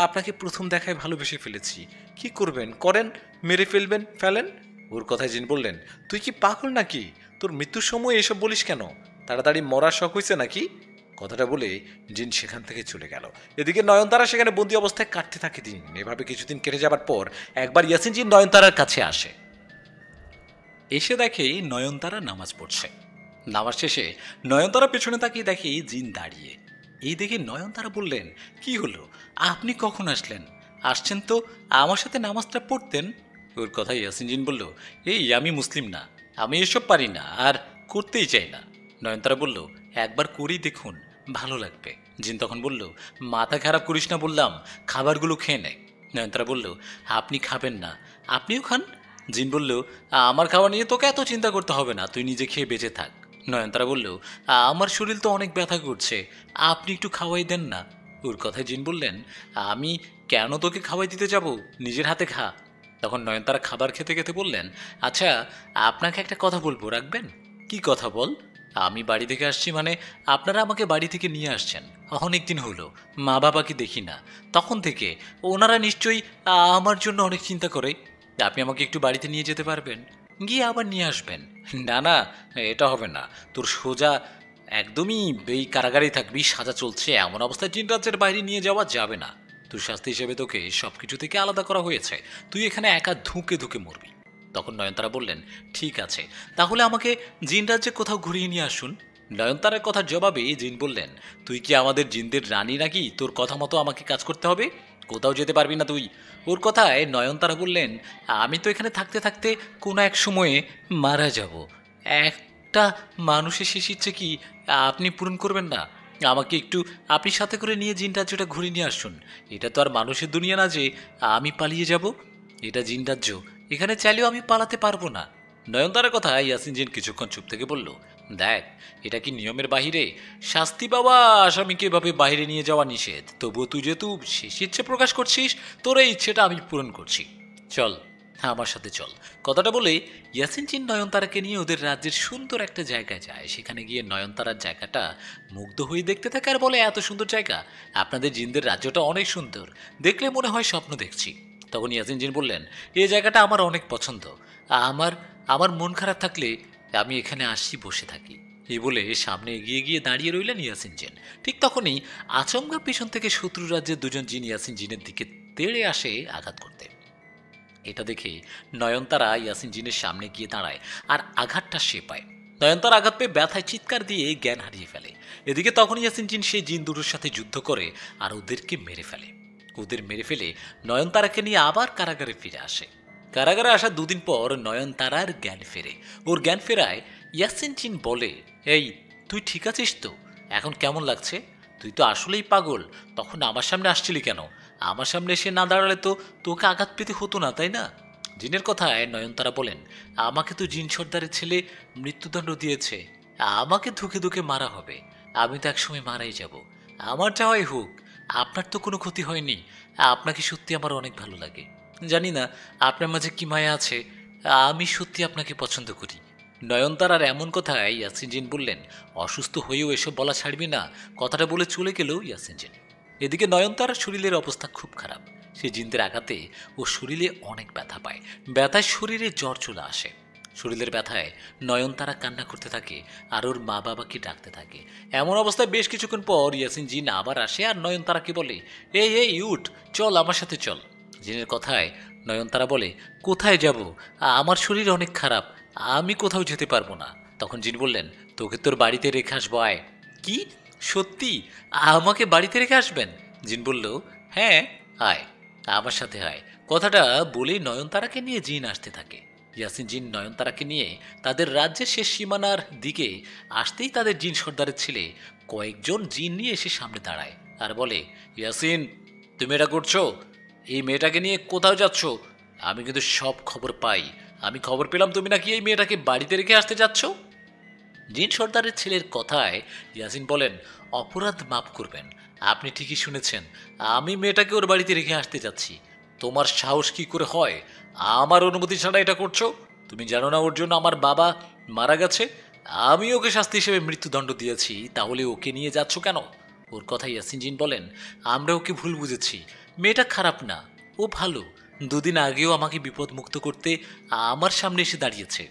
Speaker 2: আপনাকে প্রথম দেখায় ভালোবেসে ফেলেছি। কি করবেন করেন, মেরে ফেলবেন ফেলেন। ওর কথায় জিন বললেন, তুই কি পাগল নাকি? তোর মৃত্যুর সময় এসব বলিস কেন? তাড়াতাড়ি মরার শখ হয়েছে নাকি? কথাটা বলে জিন সেখান থেকে চলে গেল। এদিকে নয়নতারা সেখানে বন্দি অবস্থায় কাটতে থাকে দিন। এভাবে কিছুদিন কেটে যাবার পর একবার ইয়াসিন জিন নয়নতারার কাছে আসে। এসে দেখে নয়নতারা নামাজ পড়ছে। নামাজ শেষে নয়নতারা পেছনে তাকিয়ে দেখে জিন দাঁড়িয়ে। এই দেখে নয়নতারা বললেন, কি হলো, আপনি কখন আসলেন? আসছেন তো আমার সাথে নামাজটা পড়তেন। ওর কথা ইয়াসিন জিন বলল, এই আমি মুসলিম না, আমি এসব পারি না আর করতেই চাই না। নয়নতারা বলল, একবার করেই দেখুন, ভালো লাগবে। জিন তখন বলল, মাথা খারাপ করিস না বললাম, খাবারগুলো খেয়ে নে। নয়নতারা বলল, আপনি খাবেন না, আপনিও খান। জিন বলল, আমার খাবার নিয়ে তোকে এত চিন্তা করতে হবে না, তুই নিজে খেয়ে বেঁচে থাক। নয়নতারা বলল, আমার শরীর তো অনেক ব্যথা করছে, আপনি একটু খাওয়াই দেন না। ওর কথায় জিন বললেন, আমি কেন তোকে খাওয়াই দিতে যাব, নিজের হাতে খা। তখন নয়নতারা খাবার খেতে খেতে বললেন, আচ্ছা আপনাকে একটা কথা বলবো, রাখবেন? কি কথা বল? আমি বাড়ি থেকে আসছি মানে আপনারা আমাকে বাড়ি থেকে নিয়ে আসছেন, অনেক দিন হলো মা বাবাকে দেখি না, তখন থেকে ওনারা নিশ্চয়ই আমার জন্য অনেক চিন্তা করে। আপনি আমাকে একটু বাড়িতে নিয়ে যেতে পারবেন, গিয়ে আবার নিয়ে আসবেন? না না, এটা হবে না, তোর সোজা একদমই এই কারাগারেই থাকবি, সাজা চলছে, এমন অবস্থায় জিন রাজ্যের বাইরে নিয়ে যাওয়া যাবে না। তোর শাস্তি হিসেবে তোকে সবকিছু থেকে আলাদা করা হয়েছে, তুই এখানে একা ধুঁকে ধুঁকে মরবি। তখন নয়নতারা বললেন, ঠিক আছে, তাহলে আমাকে জিন রাজ্যে কোথাও ঘুরিয়ে নিয়ে আসুন। নয়নতারার কথার জবাবে জিন বললেন, তুই কি আমাদের জিনদের রানী নাকি, তোর কথা মতো আমাকে কাজ করতে হবে? কোথাও যেতে পারবি না তুই। ওর কথায় নয়নতারা বললেন, আমি তো এখানে থাকতে থাকতে কোনো এক সময়ে মারা যাব, একটা মানুষের শেষ ইচ্ছে কি আপনি পূরণ করবেন না? আমাকে একটু আপনি সাথে করে নিয়ে জিন রাজ্যটা ঘুরে নিয়ে আসুন। এটা তো আর মানুষের দুনিয়া না যে আমি পালিয়ে যাব, এটা জিন রাজ্য, এখানে চাইলেও আমি পালাতে পারবো না। নয়নতারার কথা ইয়াসিন জিন কিছুক্ষণ চুপ থেকে বলল, দেখ, এটা কি নিয়মের বাহিরে? শাস্তি পাওয়া আসামিকে এভাবে বাইরে নিয়ে যাওয়া নিষেধ, তবুও তুই যেহেতু শেষ ইচ্ছে প্রকাশ করছিস, তোর এই ইচ্ছেটা আমি পূরণ করছি, চল আমার সাথে চল। কথাটা বলে ইয়াসিন জিন নয়নতারাকে নিয়ে ওদের রাজ্যের সুন্দর একটা জায়গায় যায়। সেখানে গিয়ে নয়নতারার জায়গাটা মুগ্ধ হয়ে দেখতে থাকে আর বলে, এত সুন্দর জায়গা, আপনাদের জিনদের রাজ্যটা অনেক সুন্দর, দেখলে মনে হয় স্বপ্ন দেখছি। তখন ইয়াসিন জিন বললেন, এই জায়গাটা আমার অনেক পছন্দ, আমার আমার মন খারাপ থাকলে আমি এখানে আসি, বসে থাকি। এই বলে সামনে এগিয়ে গিয়ে দাঁড়িয়ে রইলেন ইয়াসিন জিন। ঠিক তখনই আচমকা পিছন থেকে শত্রু রাজ্যের দুজন জিন ইয়াসিন জিনের দিকে তেড়ে আসে আঘাত করতে। এটা দেখে নয়নতারা ইয়াসিন জিনের সামনে গিয়ে দাঁড়ায় আর আঘাতটা সে পায়। নয়নতারা আঘাত পেয়ে ব্যথায় চিৎকার দিয়ে জ্ঞান হারিয়ে ফেলে। এদিকে তখন ইয়াসিন জিন সেই জিন দুটোর সাথে যুদ্ধ করে আর ওদেরকে মেরে ফেলে। ওদের মেরে ফেলে নয়নতারাকে নিয়ে আবার কারাগারে ফিরে আসে। কারাগারে আসার দুদিন পর নয়নতারার জ্ঞান ফেরে। ওর জ্ঞান ফেরায় ইয়াসিন জিন বলে, এই তুই ঠিক আছিস তো? এখন কেমন লাগছে? তুই তো আসলেই পাগল, তখন আমার সামনে আসছিলি কেন? আমার সামনে এসে না দাঁড়ালে তো তোকে আঘাত পেতে হতো না, তাই না? জিনের কথায় নয়নতারা বলেন, আমাকে তো জিন সর্দারের ছেলে মৃত্যুদণ্ড দিয়েছে, আমাকে ধুকে ধুকে মারা হবে, আমি তো একসময় মারাই যাব, আমার যা হয় হোক, আপনার তো কোনো ক্ষতি হয়নি, আপনাকে সত্যি আমার অনেক ভালো লাগে। জানি না আপনার মাঝে কি মায়া আছে, আমি সত্যি আপনাকে পছন্দ করি। নয়নতারার এমন কথায় ইয়াসিন জিন বললেন, অসুস্থ হয়েও এসব বলা ছাড়বি না। কথাটা বলে চলে গেল ইয়াসিন জিন। এদিকে নয়নতারার শরীরের অবস্থা খুব খারাপ। সে জিনদের আঘাতে ও শরীরে অনেক ব্যথা পায়। ব্যথায় শরীরে জ্বর চলে আসে। শরীরের ব্যথায় নয়নতারা কান্না করতে থাকে আর ওর মা বাবাকে ডাকতে থাকে। এমন অবস্থায় বেশ কিছুক্ষণ পর ইয়াসিন জিন আবার আসে আর নয়নতারাকে বলে, এই এই উঠ, চল আমার সাথে চল। জিনের কথায় নয়নতারা বলে, কোথায় যাব? আমার শরীর অনেক খারাপ, আমি কোথাও যেতে পারবো না। তখন জিন বললেন, তোকে তোর বাড়িতে রেখে আসবো, আয়। কি, সত্যি আমাকে বাড়িতে রেখে আসবেন? জিন বলল, হ্যাঁ, আয়, আমার সাথে আয়। কথাটা বলেই নয়নতারাকে নিয়ে জিন আসতে থাকে। ইয়াসিন জিন নয়নতারাকে নিয়ে তাদের রাজ্যের শেষ সীমানার দিকে আসতেই তাদের জিন সর্দারের ছেলে কয়েকজন জিন নিয়ে এসে সামনে দাঁড়ায় আর বলে, ইয়াসিন, তুমি এটা করছো? এই মেয়েটাকে নিয়ে কোথাও যাচ্ছ? আমি কিন্তু সব খবর পাই, আমি খবর পেলাম তুমি নাকি এই মেয়েটাকে বাড়িতে রেখে আসতে যাচ্ছ। জিন সর্দারের ছেলের কথায় ইয়াসিন বলেন, অপরাধ মাফ করবেন, আপনি ঠিকই শুনেছেন, আমি মেয়েটাকে ওর বাড়িতে রেখে আসতে যাচ্ছি। তোমার সাহস কি করে হয় আমার অনুমতি ছাড়া এটা করছো? তুমি জানো না ওর জন্য আমার বাবা মারা গেছে? আমি ওকে শাস্তি হিসেবে মৃত্যুদণ্ড দিয়েছি, তাহলে ওকে নিয়ে যাচ্ছ কেন? ওর কথায় ইয়াসিন জিন বলেন, আমরা ওকে ভুল বুঝেছি, মেয়েটা খারাপ না, ও ভালো। দুদিন আগেও আমাকে বিপদ মুক্ত করতে আমার সামনে এসে দাঁড়িয়েছে।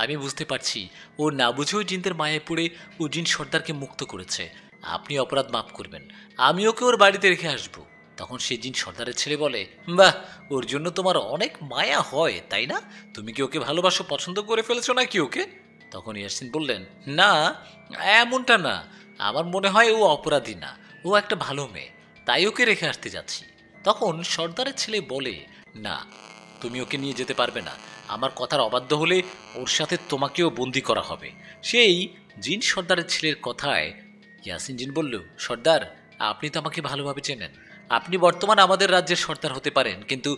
Speaker 2: আমি বুঝতে পারছি ও না বুঝেও জিনদের মায়ায় পড়ে ও জিন সর্দারকে মুক্ত করেছে। আপনি অপরাধ মাফ করবেন, আমি ওকে ওর বাড়িতে রেখে আসবো। তখন সেই জিন সর্দারের ছেলে বলে, বাহ, ওর জন্য তোমার অনেক মায়া হয় তাই না? তুমি কি ওকে ভালোবাসো, পছন্দ করে ফেলেছো নাকি ওকে? তখন ইয়াসিন বললেন, না, এমনটা না, আমার মনে হয় ও অপরাধী না, ও একটা ভালো মেয়ে, তাই ওকে রেখে আসতে যাচ্ছি। তখন সর্দারের ছেলে বলে, না, তুমি ওকে নিয়ে যেতে পারবে না, আমার কথার অবাধ্য হলে ওর সাথে তোমাকেও বন্দি করা হবে। সেই জিন সর্দারের ছেলের কথায় ইয়াসিন জিন বলল, সর্দার, আপনি তো আমাকে ভালোভাবে চেনেন, আপনি বর্তমান আমাদের রাজ্যের সর্দার হতে পারেন, কিন্তু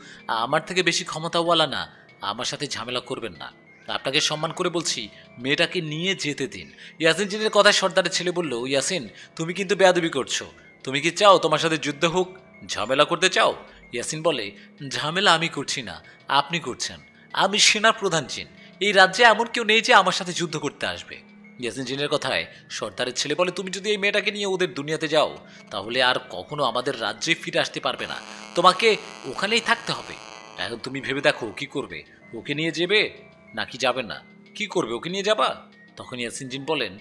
Speaker 2: আমার থেকে বেশি ক্ষমতাওয়ালা না, আমার সাথে ঝামেলা করবেন না, আপনাকে সম্মান করে বলছি, মেয়েটাকে নিয়ে যেতে দিন। ইয়াসিন জিনের কথায় সর্দারের ছেলে বলল, ইয়াসিন, তুমি কিন্তু বেয়াদবি করছো, তুমি কি চাও তোমার সাথে যুদ্ধ হোক, ঝামেলা করতে চাও? ইয়াসিন বলে, ঝামেলা আমি করছি না, আপনি করছেন, আমি সেনা প্রধান জিন, এই রাজ্যে এমন কেউ নেই যে আমার সাথে যুদ্ধ করতে আসবে। ইয়াসিন জিনের কথায় সর্দারের ছেলে বলে, তুমি যদি এই মেয়েটাকে নিয়ে ওদের দুনিয়াতে যাও তাহলে আর কখনো আমাদের রাজ্যে ফিরে আসতে পারবে না, তোমাকে ওখানেই থাকতে হবে। এখন তুমি ভেবে দেখো কি করবে, ওকে নিয়ে যাবে নাকি যাবে না, কি করবে, ওকে নিয়ে যাবা? তখন ইয়াসিন জিন বলেন,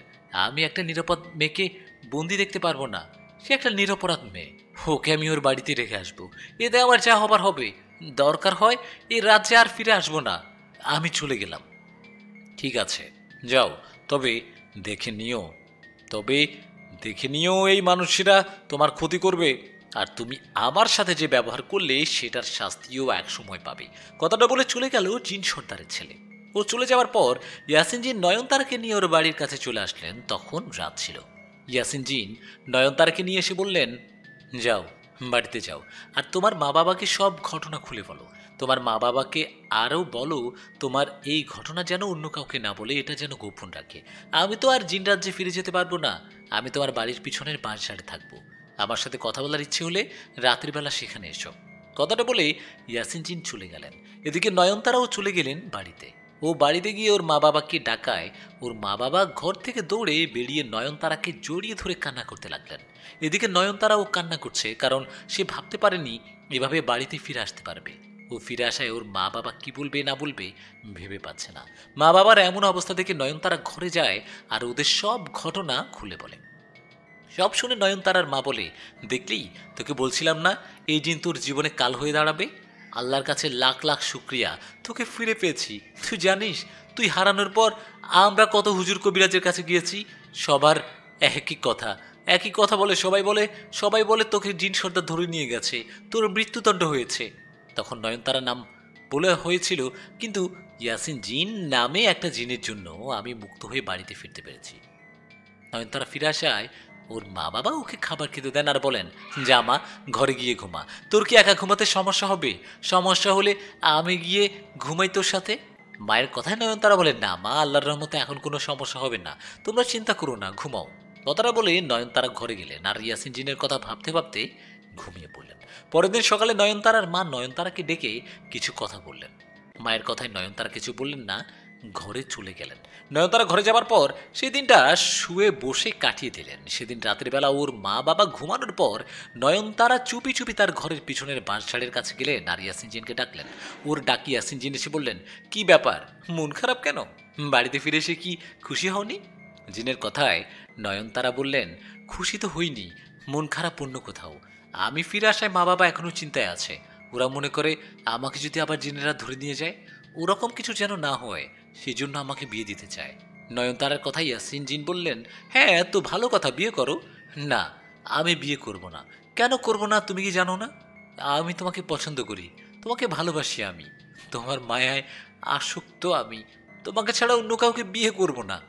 Speaker 2: আমি একটা নিরাপদ মেয়েকে বন্দি দেখতে পারবো না, সে একটা নিরপরাধ মেয়ে, ওকে আমি ওর বাড়িতে রেখে আসবো, এতে আমার যা হবার হবে, দরকার হয় এই রাজ্যে আর ফিরে আসবো না, আমি চলে গেলাম। ঠিক আছে, যাও, তবে দেখে নিও, তবে দেখে নিও এই মানুষেরা তোমার ক্ষতি করবে, আর তুমি আমার সাথে যে ব্যবহার করলে সেটার শাস্তিও এক সময় পাবে। কথাটা বলে চলে গেল জিন সর্দারের ছেলে। ও চলে যাওয়ার পর ইয়াসিন জিন নয়নতারাকে নিয়ে ওর বাড়ির কাছে চলে আসলেন। তখন রাত ছিল। ইয়াসিন জিন নয়নতারাকে নিয়ে এসে বললেন, যাও, বাড়িতে যাও, আর তোমার মা বাবাকে সব ঘটনা খুলে বলো, তোমার মা বাবাকে আরও বলো তোমার এই ঘটনা যেন অন্য কাউকে না বলে, এটা যেন গোপন রাখে। আমি তো আর জিন রাজ্যে ফিরে যেতে পারবো না, আমি তোমার বাড়ির পিছনের বাঁশঝাড়ে থাকবো, আমার সাথে কথা বলার ইচ্ছে হলে রাত্রিবেলা সেখানে এসো। কথাটা বলে ইয়াসিন জিন চলে গেলেন। এদিকে নয়নতারাও চলে গেলেন বাড়িতে। ও বাড়িতে গিয়ে ওর মা বাবাকে ডাকায় ওর মা বাবা ঘর থেকে দৌড়ে বেরিয়ে নয়নতারাকে জড়িয়ে ধরে কান্না করতে লাগলেন। এদিকে নয়নতারাও কান্না করছে, কারণ সে ভাবতে পারেনি এভাবে বাড়িতে ফিরে আসতে পারবে। ও ফিরে আসায় ওর মা বাবা কি বলবে না বলবে ভেবে পাচ্ছে না। মা বাবার এমন অবস্থা দেখে নয়নতারা ঘরে যায় আর ওদের সব ঘটনা খুলে বলে। সব শুনে নয়নতারার মা বলে, দেখলি, তোকে বলছিলাম না এই জিন তোর জীবনে কাল হয়ে দাঁড়াবে, আল্লাহর কাছে লাখ লাখ শুক্রিয়া, তোকে ফিরে পেয়েছি। তুই জানিস, তুই হারানোর পর আমরা কত হুজুর কবিরাজের কাছে গিয়েছি, সবার একই কথা বলে, সবাই বলে তোকে জিন সর্দার ধরে নিয়ে গেছে, তোর মৃত্যুদণ্ড হয়েছে। তখন নয়নতারা নাম বলে হয়েছিল, কিন্তু ইয়াসিন জিন নামে একটা জিনের জন্য আমি মুক্ত হয়ে বাড়িতে ফিরতে পেরেছি। নয়নতারা ফিরে আসায় ওর মা বাবা ওকে খাবার খেতে দেন আর বলেন, যা মা, ঘরে গিয়ে ঘুমা, তোর কি একা ঘুমাতে সমস্যা হবে? সমস্যা হলে আমি গিয়ে ঘুমাই তোর সাথে। মায়ের কথায় নয়নতারা বলেন, না মা, আল্লাহর রহমতে এখন কোনো সমস্যা হবে না, তোমরা চিন্তা করো না, ঘুমাও। কথাটা বলে নয়নতারা ঘরে গেলেন আর ইয়াসিন জিনের কথা ভাবতে ভাবতে ঘুমিয়ে পড়লেন। পরের দিন সকালে নয়নতারার মা নয়নতারাকে ডেকে কিছু কথা বললেন। মায়ের কথায় নয়নতারা কিছু বললেন না, ঘরে চলে গেলেন। নয়নতারা ঘরে যাবার পর সেই দিনটা শুয়ে বসে কাটিয়ে দিলেন। সেদিন রাতের বেলা ওর মা বাবা ঘুমানোর পর নয়নতারা চুপি চুপি তার ঘরের পিছনের বাঁশঝাড়ের কাছে গেলেন আর ইয়াসিন জিনকে ডাকলেন। ওর ডাকি ইয়াসিন জিন এসে বললেন, কি ব্যাপার, মন খারাপ কেন? বাড়িতে ফিরে এসে কি খুশি হওনি? জিনের কথায় নয়নতারা বললেন, খুশি তো হইনি, মন খারাপ অন্য কোথাও। আমি ফিরে আসায় মা বাবা এখনো চিন্তায় আছে, ওরা মনে করে আমাকে যদি আবার জিনেরা ধরে নিয়ে যায়, ওরকম কিছু যেন না হয়, সেজন্য আমাকে বিয়ে দিতে চায়। নয়নতারার কথা ইয়াসিন জিন বললেন, হ্যাঁ তো ভালো কথা, বিয়ে করো। না, আমি বিয়ে করব না। কেন করব না তুমি কি জানো না? আমি তোমাকে পছন্দ করি, তোমাকে ভালোবাসি, আমি তোমার মায়ায় আসক্ত, আমি তোমাকে ছাড়া অন্য কাউকে বিয়ে করব না।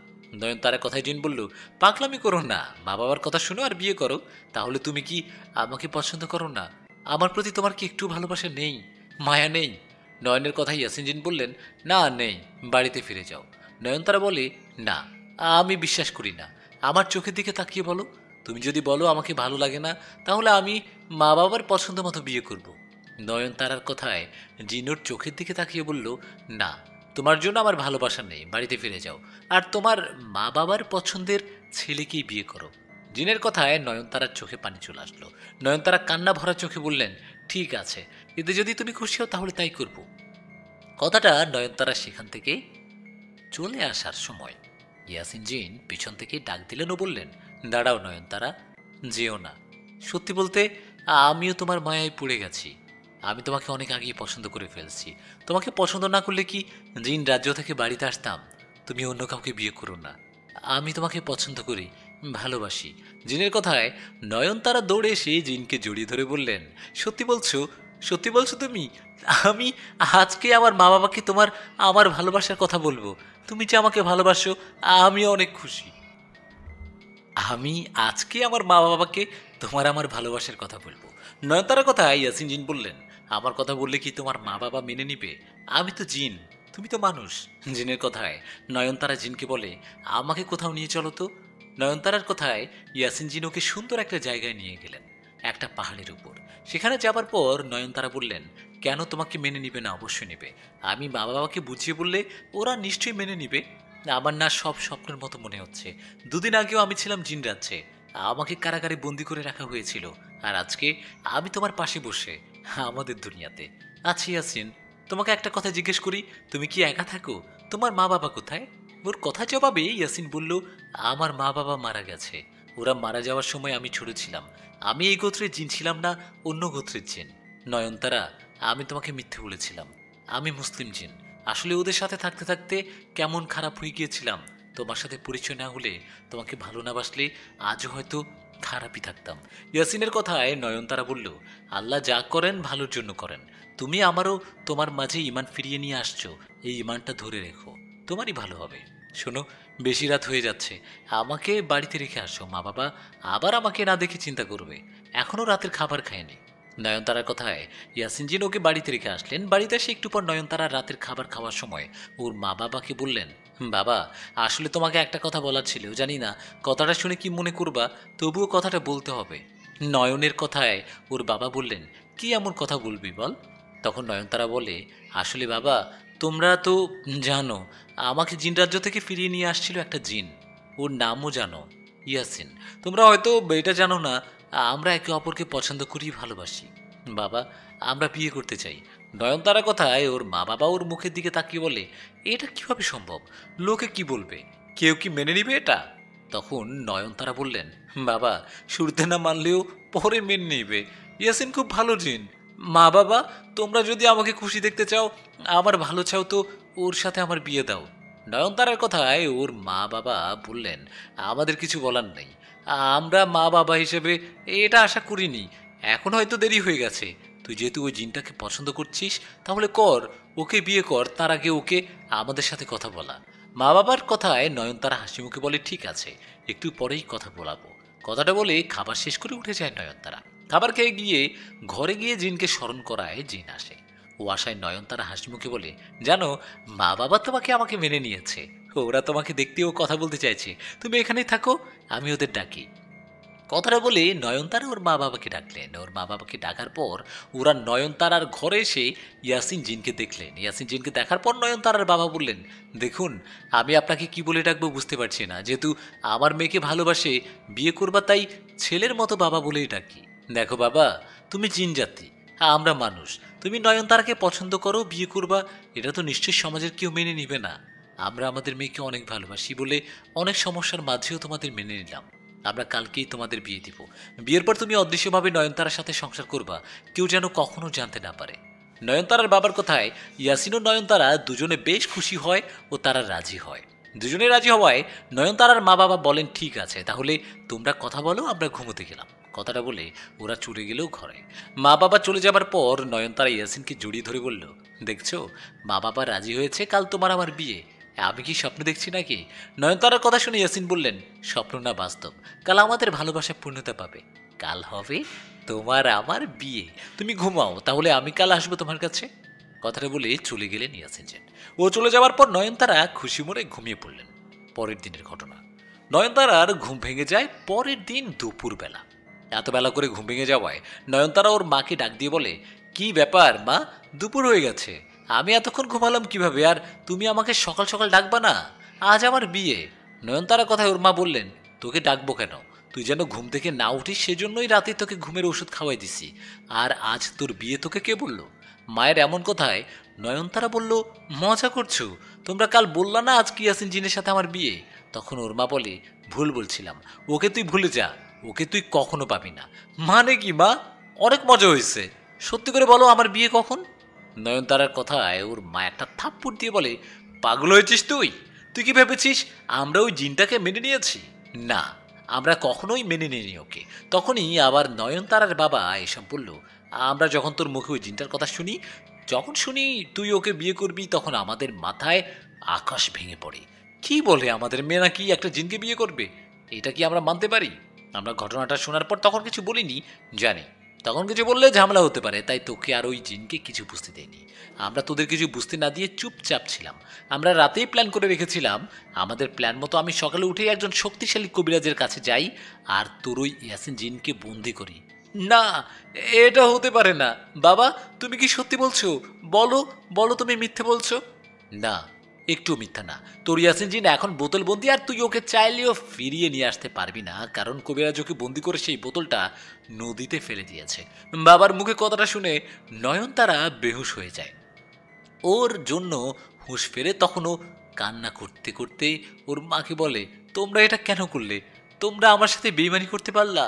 Speaker 2: নয়নতারার কথায় জিন বলল, পাগলামি করো না, মা বাবার কথা শুনো আর বিয়ে করো। তাহলে তুমি কি আমাকে পছন্দ করো না? আমার প্রতি তোমার কি একটু ভালোবাসা নেই, মায়া নেই? নয়নের কথা ইয়াসিন জিন বললেন, না নেই, বাড়িতে ফিরে যাও। নয়নতারা বলে, না, আমি বিশ্বাস করি না, আমার চোখের দিকে তাকিয়ে বলো, তুমি যদি বলো আমাকে ভালো লাগে না, তাহলে আমি মা বাবার পছন্দ মতো বিয়ে করব। নয়নতারার কথায় জিনুর চোখের দিকে তাকিয়ে বলল, না, তোমার জন্য আমার ভালোবাসা নেই, বাড়িতে ফিরে যাও, আর তোমার মা বাবার পছন্দের ছেলেকেই বিয়ে করো। জিনের কথায় নয়নতারার চোখে পানি চলে আসলো। নয়নতারা কান্না ভরা চোখে বললেন, ঠিক আছে, এতে যদি তুমি খুশি হও তাহলে তাই করব। কথাটা নয়নতারা সেখান থেকে চলে আসার সময় ইয়াসিন জিন পিছন থেকে ডাক দিলেন ও বললেন, দাঁড়াও নয়নতারা, যেও না। সত্যি বলতে আমিও তোমার মায়ায় পড়ে গেছি। আমি তোমাকে অনেক আগেই পছন্দ করে ফেলছি। তোমাকে পছন্দ না করলে কি জিন রাজ্য থেকে বাড়িতে আসতাম? তুমি অন্য কাউকে বিয়ে করো না। আমি তোমাকে পছন্দ করি, ভালোবাসি। জিনের কথায় নয়নতারা দৌড়ে এসে জিনকে জড়িয়ে ধরে বললেন, সত্যি বলছো? সত্যি বলছো তুমি? আমি আজকে আমার মা বাবাকে আমার ভালোবাসার কথা বলবো। তুমি যে আমাকে ভালোবাসো, আমি অনেক খুশি। আমি আজকে আমার মা বাবাকে আমার ভালোবাসার কথা বলবো। নয়নতারার কথা ইয়াসিন জিন বললেন, আমার কথা বললে কি তোমার মা বাবা মেনে নিবে? আমি তো জিন, তুমি তো মানুষ। জিনের কথায় নয়নতারা জিনকে বলে, আমাকে কোথাও নিয়ে চলো তো। নয়নতারার কথায় ইয়াসিন জিন ওকে সুন্দর একটা জায়গায় নিয়ে গেলেন, একটা পাহাড়ের উপর। সেখানে যাবার পর নয়নতারা বললেন, কেন তোমাকে মেনে নিবে না? অবশ্যই নেবে। আমি মা বাবাকে বুঝিয়ে বললে ওরা নিশ্চয়ই মেনে নিবে। আমার না সব স্বপ্নের মতো মনে হচ্ছে। দুদিন আগেও আমি ছিলাম জিন রাজ্যে, আমাকে কারাগারে বন্দি করে রাখা হয়েছিল। আর আজকে আমি তোমার পাশে বসে আমাদের দুনিয়াতে আছি। ইয়াসিন, তোমাকে একটা কথা জিজ্ঞেস করি, তুমি কি একা থাকো? তোমার মা বাবা কোথায়? ওর কথা জবাবে ইয়াসিন বলল, আমার মা বাবা মারা গেছে। ওরা মারা যাওয়ার সময় আমি ছোট ছিলাম। আমি এই গোত্রের জিন ছিলাম না, অন্য গোত্রের জিন। নয়নতারা, আমি তোমাকে মিথ্যে বলেছিলাম। আমি মুসলিম জিন। আসলে ওদের সাথে থাকতে থাকতে কেমন খারাপ হয়ে গিয়েছিলাম। তোমার সাথে পরিচয় না হলে, তোমাকে ভালো না বাসলে আজও হয়তো খারাপই থাকতাম। ইয়াসিনের কথায় নয়নতারা বলল, আল্লাহ যা করেন ভালোর জন্য করেন। তুমি আমারও তোমার মাঝে ইমান ফিরিয়ে নিয়ে আসছো, এই ইমানটা ধরে রেখো, তোমারই ভালো হবে। শোনো, বেশি রাত হয়ে যাচ্ছে, আমাকে বাড়িতে রেখে আসো। মা বাবা আবার আমাকে না দেখে চিন্তা করবে। এখনও রাতের খাবার খায়নি। নয়নতারার কথায় ইয়াসিন জিন ওকে বাড়িতে রেখে আসলেন। বাড়িতে এসে একটু পর নয়নতারা রাতের খাবার খাওয়ার সময় ওর মা বাবাকে বললেন, বাবা, আসলে তোমাকে একটা কথা বলার ছিল। জানি না কথাটা শুনে কি মনে করবা, তবুও কথাটা বলতে হবে। নয়নের কথায় ওর বাবা বললেন, কি এমন কথা বলবি বল। তখন নয়নতারা বলে, আসলে বাবা, তোমরা তো জানো আমাকে জিন রাজ্য থেকে ফিরিয়ে নিয়ে আসছিল একটা জিন। ওর নামও জানো, ইয়াসিন। তোমরা হয়তো এটা জানো না, আমরা একে অপরকে পছন্দ করি, ভালোবাসি। বাবা, আমরা বিয়ে করতে চাই। নয়নতারা কথায় ওর মা বাবা ওর মুখের দিকে তাকিয়ে বলে, এটা কিভাবে সম্ভব? লোকে কি বলবে? কেউ কি মেনে নিবে এটা? তখন নয়নতারা বললেন, বাবা, শুরুতে না মানলেও পরে মেনে নিবে। ইয়াসিন খুব ভালো জিন। মা বাবা, তোমরা যদি আমাকে খুশি দেখতে চাও, আমার ভালো চাও, তো ওর সাথে আমার বিয়ে দাও। নয়নতারার কথায় ওর মা বাবা বললেন, আমাদের কিছু বলার নেই। আমরা মা বাবা হিসেবে এটা আশা করিনি। এখন হয়তো দেরি হয়ে গেছে। তুই যেহেতু ওই জিনটাকে পছন্দ করছিস, তাহলে কর, ওকে বিয়ে কর। তার আগে ওকে আমাদের সাথে কথা বলা। মা বাবার কথায় নয়নতারা হাসি মুখে বলে, ঠিক আছে, একটু পরেই কথা বলাবো। কথাটা বলে খাবার শেষ করে উঠে যায় নয়নতারা। খাবার খেয়ে গিয়ে ঘরে গিয়ে জিনকে স্মরণ করায় জিন আসে। ও আশায় নয়নতারা হাসি মুখে বলে, জানো, মা বাবা তোমাকে আমাকে মেনে নিয়েছে। ওরা তোমাকে দেখতেও কথা বলতে চাইছে। তুমি এখানেই থাকো, আমি ওদের ডাকি। কথাটা বলে নয়নতারা ওর মা বাবাকে ডাকলেন। ওর মা বাবাকে ডাকার পর ওরা নয়নতারার ঘরে এসে ইয়াসিন জিনকে দেখলেন। ইয়াসিন জিনকে দেখার পর নয়নতারার বাবা বললেন, দেখুন, আমি আপনাকে কি বলে ডাকবো বুঝতে পারছি না। যেহেতু আমার মেয়েকে ভালোবাসে, বিয়ে করবা, তাই ছেলের মতো বাবা বলেই ডাকি। দেখো বাবা, তুমি জিন জাতি, আমরা মানুষ। তুমি নয়নতারাকে পছন্দ করো, বিয়ে করবা, এটা তো নিশ্চয়ই সমাজের কেউ মেনে নিবে না। আমরা আমাদের মেয়েকে অনেক ভালোবাসি বলে অনেক সমস্যার মাঝেও তোমাদের মেনে নিলাম। আমরা কালকেই তোমাদের বিয়ে দিব। বিয়ের পর তুমি অদৃশ্যভাবে নয়নতারার সাথে সংসার করবা, কেউ যেন কখনো জানতে না পারে। নয়নতারার বাবার কথায় ইয়াসিন ও নয়নতারা দুজনে বেশ খুশি হয় ও তারা রাজি হয়। দুজনে রাজি হওয়ায় নয়নতারার মা বাবা বলেন, ঠিক আছে, তাহলে তোমরা কথা বলো, আমরা ঘুমোতে গেলাম। কথাটা বলে ওরা চলে গেলেও ঘরে। মা বাবা চলে যাবার পর নয়নতারা ইয়াসিনকে জড়িয়ে ধরে বলল, দেখছো, মা বাবা রাজি হয়েছে, কাল তোমার আমার বিয়ে। আমি কি স্বপ্ন দেখছি নাকি? নয়নতারার কথা শুনে ইয়াসিন বললেন, স্বপ্ন না বাস্তব। কাল আমাদের ভালোবাসা পূর্ণতা পাবে। কাল হবে তোমার আমার বিয়ে। তুমি ঘুমাও, তাহলে আমি কাল আসবো তোমার কাছে। কথাটা বলে চলে গেলেন ইয়াসিন জেন। ও চলে যাওয়ার পর নয়নতারা খুশি মনে ঘুমিয়ে পড়লেন। পরের দিনের ঘটনা, নয়নতারার ঘুম ভেঙে যায় পরের দিন দুপুরবেলা। এত বেলা করে ঘুম ভেঙে যাওয়ায় নয়নতারা ওর মাকে ডাক দিয়ে বলে, কি ব্যাপার মা, দুপুর হয়ে গেছে, আমি এতক্ষণ ঘুমালাম কিভাবে, আর তুমি আমাকে সকাল সকাল ডাকবা না? আজ আমার বিয়ে। নয়নতারার কথায় ওর মা বললেন, তোকে ডাকবো কেন? তুই যেন ঘুম থেকে না উঠিস, সেজন্যই রাতে তোকে ঘুমের ওষুধ খাওয়াই দিছি। আর আজ তোর বিয়ে, তোকে কে বললো? মায়ের এমন কথায় নয়নতারা বলল, মজা করছো? তোমরা কাল বললা না আজ কি ইয়াসিন জিনের সাথে আমার বিয়ে? তখন ওর মা বলে, ভুল বলছিলাম, ওকে তুই ভুলে যা, ওকে তুই কখনো পাবি না। মানে কি মা? অনেক মজা হয়েছে, সত্যি করে বলো আমার বিয়ে কখন? নয়নতারার কথায় ওর মা একটা থাপ্পড় দিয়ে বলে, পাগল হয়েছিস তুই? তুই কি ভেবেছিস আমরা ওই জিনটাকে মেনে নিয়েছি? না, আমরা কখনোই মেনে নিইনি ওকে। তখনই আবার নয়নতারার বাবা এসব বলল, আমরা যখন তোর মুখে ওই জিনটার কথা শুনি, যখন শুনি তুই ওকে বিয়ে করবি, তখন আমাদের মাথায় আকাশ ভেঙে পড়ে। কি বলে আমাদের মেয়ে নাকি একটা জিনকে বিয়ে করবে? এটা কি আমরা মানতে পারি? আমরা ঘটনাটা শোনার পর তখন কিছু বলিনি, জানি তখন কিছু বললে ঝামেলা হতে পারে, তাই তোকে আর ওই জিনকে কিছু বুঝতে দেয়নি। আমরা তোদের কিছু বুঝতে না দিয়ে চুপচাপ ছিলাম। আমরা রাতেই প্ল্যান করে রেখেছিলাম, আমাদের প্ল্যান মতো আমি সকালে উঠেই একজন শক্তিশালী কবিরাজের কাছে যাই আর তোর ওই ইয়াসিন জিনকে বন্দি করি। না, এটা হতে পারে না। বাবা, তুমি কি সত্যি বলছো? বলো বলো, তুমি মিথ্যে বলছো? না, একটু মিথ্যা না। তোর ইয়াসিন জিন এখন বোতল বন্দি, আর তুই ওকে চাইলেও ফিরিয়ে নিয়ে আসতে পারবি না, কারণ কবিরাজ ওকে বন্দি করে সেই বোতলটা নদীতে ফেলে দিয়েছে। বাবার মুখে কথাটা শুনে নয়নতারা বেহুশ হয়ে যায়। ওর জন্য হুঁশ ফেরে তখনও কান্না করতে করতে ওর মাকে বলে, তোমরা এটা কেন করলে? তোমরা আমার সাথে বেইমানি করতে পারলা?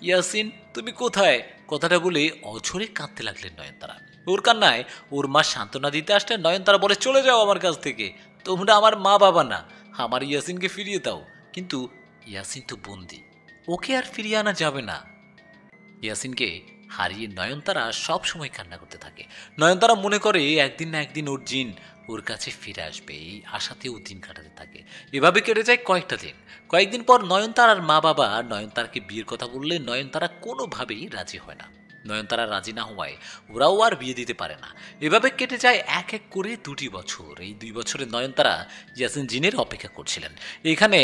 Speaker 2: ইয়াসিন, তুমি কোথায়? কথাটা বলে অঝরে কাঁদতে লাগলেন নয়নতারা। ওর কান্নায় ওর মা সান্ত্বনা দিতে আসলে নয়নতারা বলে, চলে যাও আমার কাছ থেকে, তোমরা আমার মা বাবা না, আমার ইয়াসিনকে ফিরিয়ে দাও। কিন্তু ইয়াসিন তো বন্দি, ওকে আর ফিরিয়ে আনা যাবে না। ইয়াসিনকে হারিয়ে নয়নতারা সব সময় কান্না করতে থাকে। নয়নতারা মনে করে একদিন না একদিন ওর জিন ওর কাছে ফিরে আসবে, এই আশাতেও দিন কাটাতে থাকে। এভাবে কেটে যায় কয়েকটা দিন। কয়েকদিন পর নয়নতারার মা বাবা নয়নতারাকে বিয়ের কথা বললে নয়নতারা কোনোভাবেই রাজি হয় না। নয়নতারা রাজি না হওয়ায় ওরাও আর বিয়ে দিতে পারে না। এভাবে কেটে যায় এক এক করে 2টি বছর। এই 2 বছরে নয়নতারা ইয়াসিন জিনের অপেক্ষা করছিলেন। এখানে